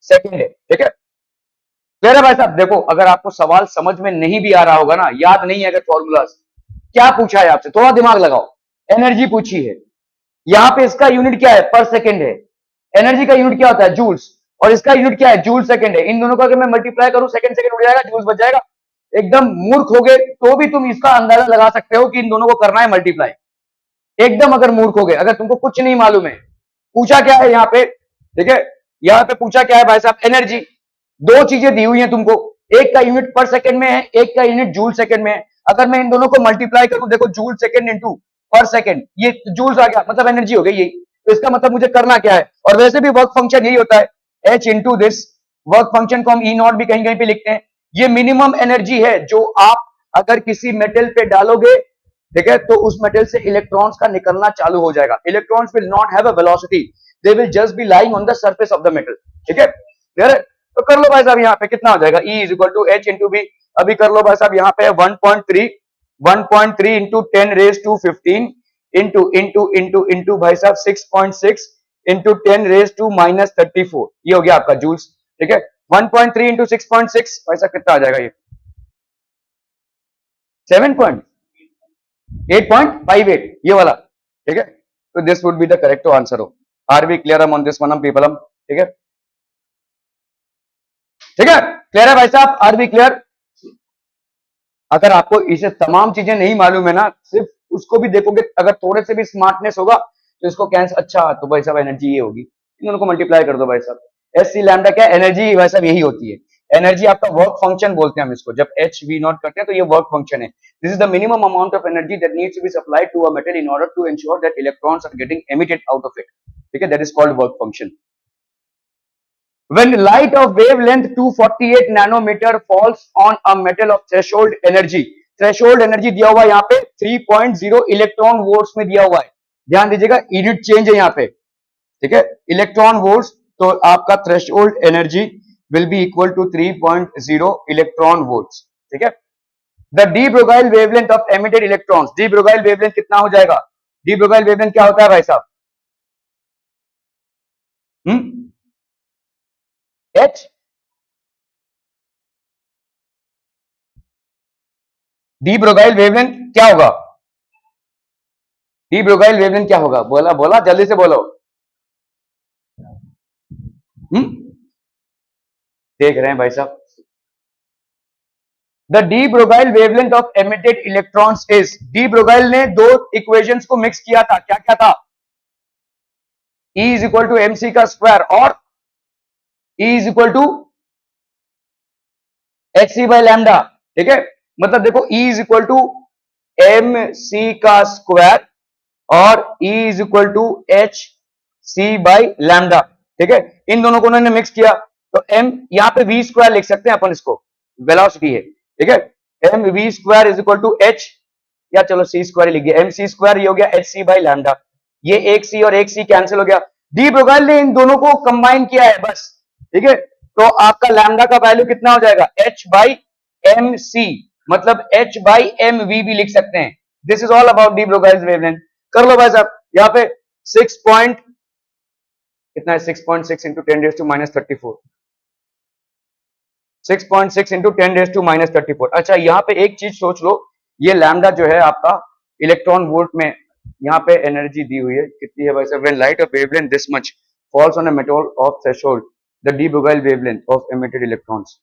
[SPEAKER 1] सेकेंड है. ठीक है, क्लियर है भाई साहब? देखो, अगर आपको सवाल समझ में नहीं भी आ रहा होगा ना, याद नहीं है अगर फॉर्मूलाज, क्या पूछा है आपसे, थोड़ा दिमाग लगाओ. एनर्जी पूछी है, यहां पे इसका यूनिट क्या है? पर सेकेंड है. एनर्जी का यूनिट क्या होता है? जूल्स. और इसका यूनिट क्या है? जूल सेकेंड है. इन दोनों का अगर मैं मल्टीप्लाई करूं, सेकेंड सेकेंड उड़ जाएगा, जूल्स बच जाएगा. एकदम मूर्ख हो गए तो भी तुम इसका अंदाजा लगा सकते हो कि इन दोनों को करना है मल्टीप्लाई. एकदम अगर मूर्ख हो गए, अगर तुमको कुछ नहीं मालूम है. पूछा क्या है यहाँ पे? ठीक है, यहाँ पे पूछा क्या है भाई साहब? एनर्जी. दो चीजें दी हुई हैं तुमको, एक का यूनिट पर सेकंड में है, एक का यूनिट जूल सेकंड में है. अगर मैं इन दोनों को मल्टीप्लाई करूं, देखो जूल सेकंड इंटू पर सेकंड, ये जूल्स आ गया, मतलब एनर्जी हो गई यही. तो इसका मतलब मुझे करना क्या है? और वैसे भी वर्क फंक्शन यही होता है, H into this. Work function को हम ई नॉट भी कहीं कहीं पे लिखते हैं. ये मिनिमम एनर्जी है जो आप अगर किसी मेटल पे डालोगे, ठीक है, तो उस मेटल से इलेक्ट्रॉन्स का निकलना चालू हो जाएगा. Electrons will not have a velocity, they will just be lying on the surface of the metal. ठीक है, क्लियर है? तो कर लो भाई साहब, यहाँ पे कितना हो जाएगा? E is equal to H into B. अभी कर लो भाई साहब, यहाँ पे 1.3 into 10⁻15 into into into into भाई साहब 6.6 इंटू 10⁻⁻34. ये हो गया आपका जूल्स. ठीक है, 1.3 इंटू 6.6 भाई साहब कितना आ जाएगा? ये 7.858 ये वाला. ठीक है, तो this would be the correct answer. हो, are we clear on this one people? ठीक है, ठीक है, क्लियर है भाई साहब? Are be clear? अगर आपको इसे तमाम चीजें नहीं मालूम है ना, सिर्फ उसको भी देखोगे, अगर थोड़े से भी स्मार्टनेस होगा तो इसको कैंसिल. अच्छा, तो भाई साहब एनर्जी ये होगी, इन दोनों को मल्टीप्लाई कर दो भाई साहब. एस सी लैम्डा क्या? एनर्जी भाई साहब यही होती है. एनर्जी आपका वर्क फंक्शन बोलते हैं हम इसको, जब एच वी नॉट करते हैं तो ये वर्क फंक्शन है. This is the minimum amount of energy that needs to be supplied to a metal in order to ensure that electrons are getting emitted out of it. ठीक है, that is called work function. When light of wavelength 248 nanometer falls on a metal of threshold energy दिया हुआ है यहाँ पे 3.0 electron volts में दिया हुआ है. ध्यान दीजिएगा, यूनिट चेंज है यहाँ पे. ठीक है, इलेक्ट्रॉन वोल्ट्स, तो आपका threshold energy will be equal to 3.0 electron volts. ठीक है, the de Broglie wavelength of emitted electrons. De Broglie wavelength कितना हो जाएगा? डी ब्रोगाइल वेवलेंथ क्या होता है भाई साहब? एच. डी ब्रोगाइल वेवलेंथ क्या होगा? डी ब्रोगाइल वेवलेंथ क्या होगा? बोला बोला, जल्दी से बोलो. देख रहे हैं भाई साहब? The de Broglie wavelength of emitted electrons is. De Broglie ने दो इक्वेशंस को मिक्स किया था, क्या क्या था? E is equal to MC का स्क्वायर और E is equal to H C by lambda. ठीक है, मतलब देखो E is equal to M C का स्क्वायर और E is equal to H C by lambda. ठीक है, इन दोनों को उन्होंने मिक्स किया, तो m यहाँ पे v स्क्वायर लिख सकते हैं अपन इसको, वेलोसिटी है. ठीक है, M V square is equal to H, या चलो सी स्क्वायर लिख दिया, एम सी स्क्वायर ये हो गया एच सी बाई लैम्डा. ये एक सी और एक सी कैंसिल हो गया. डी ब्रोगाइल ने इन दोनों को कंबाइन किया है बस. ठीक है, तो आपका लैम्डा का वैल्यू कितना हो जाएगा? एच बाई एम सी, मतलब एच बाई एम वी भी लिख सकते हैं. This is all about de Broglie's wavelength. कर लो भाई साहब, यहाँ पे 6 पॉइंट कितना है? 6.6 इंटू 10⁻⁻34. 6.6 इंटू 10⁻⁻34. अच्छा, यहाँ पे एक चीज सोच लो, ये लैम्डा जो है आपका इलेक्ट्रॉन वोल्ट में यहाँ पे एनर्जी दी हुई है, कितनी है भाई साहब? When light of wavelength this much falls on a metal of threshold, the de Broglie wavelength of emitted electrons.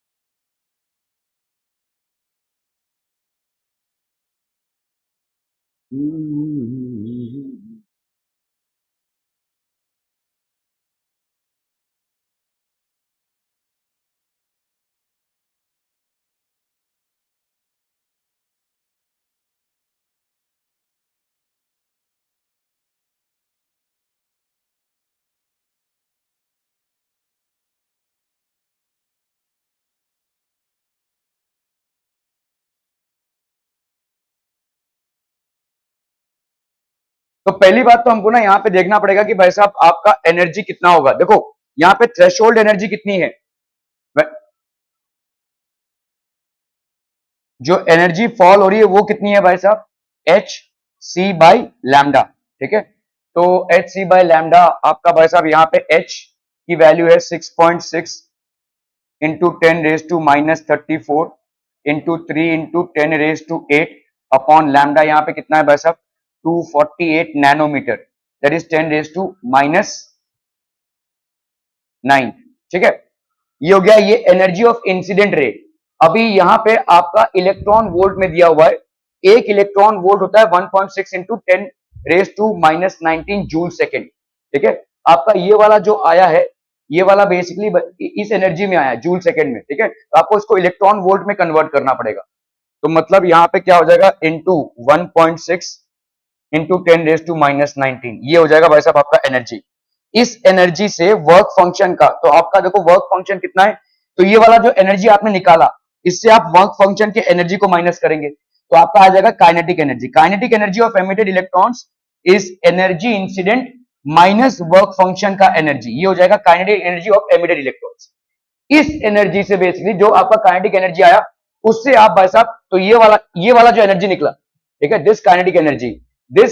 [SPEAKER 1] तो पहली बात तो हमको ना यहाँ पे देखना पड़ेगा कि भाई साहब आपका एनर्जी कितना होगा। देखो यहाँ पे थ्रेशोल्ड एनर्जी कितनी है, जो एनर्जी फॉल हो रही है वो कितनी है भाई साहब, एच सी बाई लैम्डा। ठीक है, तो एच सी बाई लैम्डा आपका भाई साहब यहाँ पे एच की वैल्यू है 6.6 into 10⁻⁻34 into 3 into 10⁻8 upon lambda यहाँ पे कितना है भाई साहब 248 नैनोमीटर, दैट इज 10⁻⁹ ठीक है, ये हो गया ये एनर्जी ऑफ इंसिडेंट रे। अभी यहाँ पे आपका इलेक्ट्रॉन वोल्ट में दिया हुआ है, एक इलेक्ट्रॉन वोल्ट होता है 1.6 इंटू 10⁻⁻19 जूल सेकेंड। ठीक है, आपका ये वाला जो आया है ये वाला बेसिकली इस एनर्जी में आया है जूल सेकेंड में। ठीक है, तो आपको इसको इलेक्ट्रॉन वोल्ट में कन्वर्ट करना पड़ेगा। तो मतलब यहाँ पे क्या हो जाएगा इंटू 1.6 इंटू 10⁻⁻19, ये हो जाएगा भाई साहब आपका एनर्जी। इस एनर्जी से वर्क फंक्शन का, तो आपका देखो वर्क फंक्शन कितना है, तो ये वाला जो एनर्जी आपने निकाला इससे आप वर्क फंक्शन के एनर्जी को माइनस करेंगे तो आपका आ जाएगा kinetic energy. Kinetic energy of emitted electrons is energy incident minus work function का एनर्जी, ये हो जाएगा kinetic energy of emitted electrons. इस एनर्जी से बेसिकली जो आपका काइनेटिक एनर्जी आया उससे आप भाई साहब, तो ये वाला जो एनर्जी निकला, ठीक है, this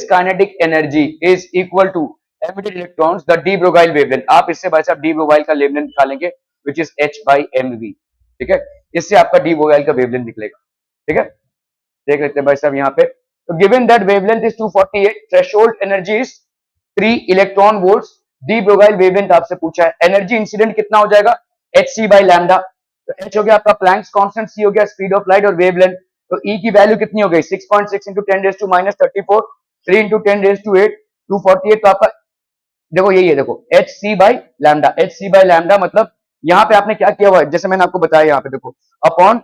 [SPEAKER 1] kinetic energy is equal to emitted electrons the de Broglie wavelength. आप इससे भाई साहब डी ब्रोगाइल का वेवलेंथ निकालेंगे विच इज h/mv। ठीक है, इससे आपका डी ब्रोगाइल का वेवलेंथ निकलेगा। ठीक है, देख लेते हैं भाई साहब यहाँ पे, तो given that wavelength is 248, threshold energy is 3 electron volts, de Broglie wavelength आपसे पूछा है, एनर्जी इंसिडेंट कितना हो जाएगा hc बाई लैम्डा। तो h हो गया आपका प्लैंक्स कांस्टेंट, c हो गया स्पीड ऑफ लाइट और वेवलेंथ, तो e की वैल्यू कितनी हो गई 6.6 इंटू 10⁻⁻34 3 इंटू 10⁻8 248। तो आपका देखो यही है, देखो hc by lambda, hc by lambda मतलब यहाँ पे आपने क्या किया हुआ है जैसे मैंने आपको बताया, यहाँ पे देखो अपॉन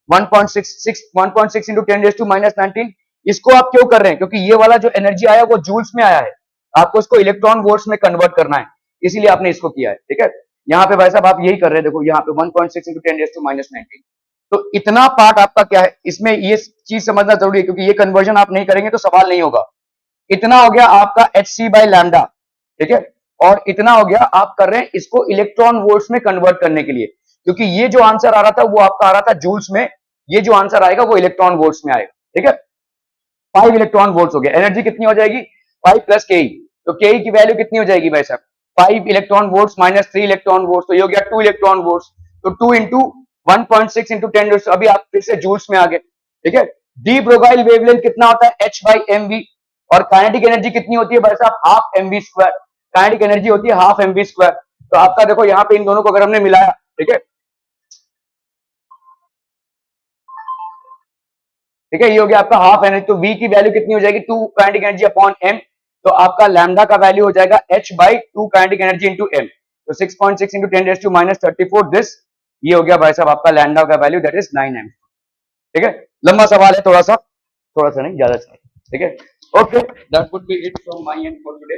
[SPEAKER 1] 1.6 इंटू 10⁻⁻19, इसको आप क्यों कर रहे हैं क्योंकि ये वाला जो एनर्जी आया वो जूल्स में आया है, आपको इसको इलेक्ट्रॉन वोल्ट्स में कन्वर्ट करना है, इसीलिए आपने इसको किया है। ठीक है, यहाँ पे भाई साहब आप यही कर रहे हैं, देखो यहाँ पे 1.6 इंटू 10⁻⁻19, तो इतना पार्ट आपका क्या है, इसमें ये चीज समझना जरूरी है क्योंकि ये कन्वर्जन आप नहीं करेंगे तो सवाल नहीं होगा। इतना हो गया आपका hc बाई लैम्डा, ठीक है, और इतना हो गया आप कर रहे हैं इसको इलेक्ट्रॉन वोल्ट्स में कन्वर्ट करने के लिए, क्योंकि ये जो आंसर आ रहा था वो आपका आ रहा था जूल्स में, ये जो आंसर आएगा वो इलेक्ट्रॉन वोल्ट्स में आएगा। ठीक है, 5 इलेक्ट्रॉन वोल्ट्स हो गया, एनर्जी कितनी हो जाएगी 5 प्लस के, तो के की वैल्यू कितनी हो जाएगी भाई साहब 5 electron volts minus 3 electron volts, तो ये हो गया 2 इलेक्ट्रॉन वोल्ट्स, तो 2 इंटू 1.6 इंटू 10, अभी आप फिर से जूल्स में आ गए। ठीक है, डी ब्रोगाइल वेवलेंथ कितना होता है h/mv, और काइनेटिक एनर्जी कितनी होती है भाई साहब half mv square, kinetic energy होती है हाफ mv स्क्वायर। तो आपका देखो यहाँ पे इन दोनों को अगर हमने मिलाया, ठीक है, ठीक है, ये हो गया आपका हाफ एनर्जी, तो v की वैल्यू कितनी हो जाएगी 2 काइनेटिक एनर्जी अपॉन m, तो आपका लैम्डा का वैल्यू हो जाएगा h by 2 kinetic energy into m, तो 6.6 इंटू 10⁻⁻34 दिस, ये हो गया भाई साहब आपका लैम्डा का वैल्यू दैट इज 9 m। ठीक है, लंबा सवाल है थोड़ा सा नहीं ज्यादा। ठीक है, okay, that would be it from my and for today.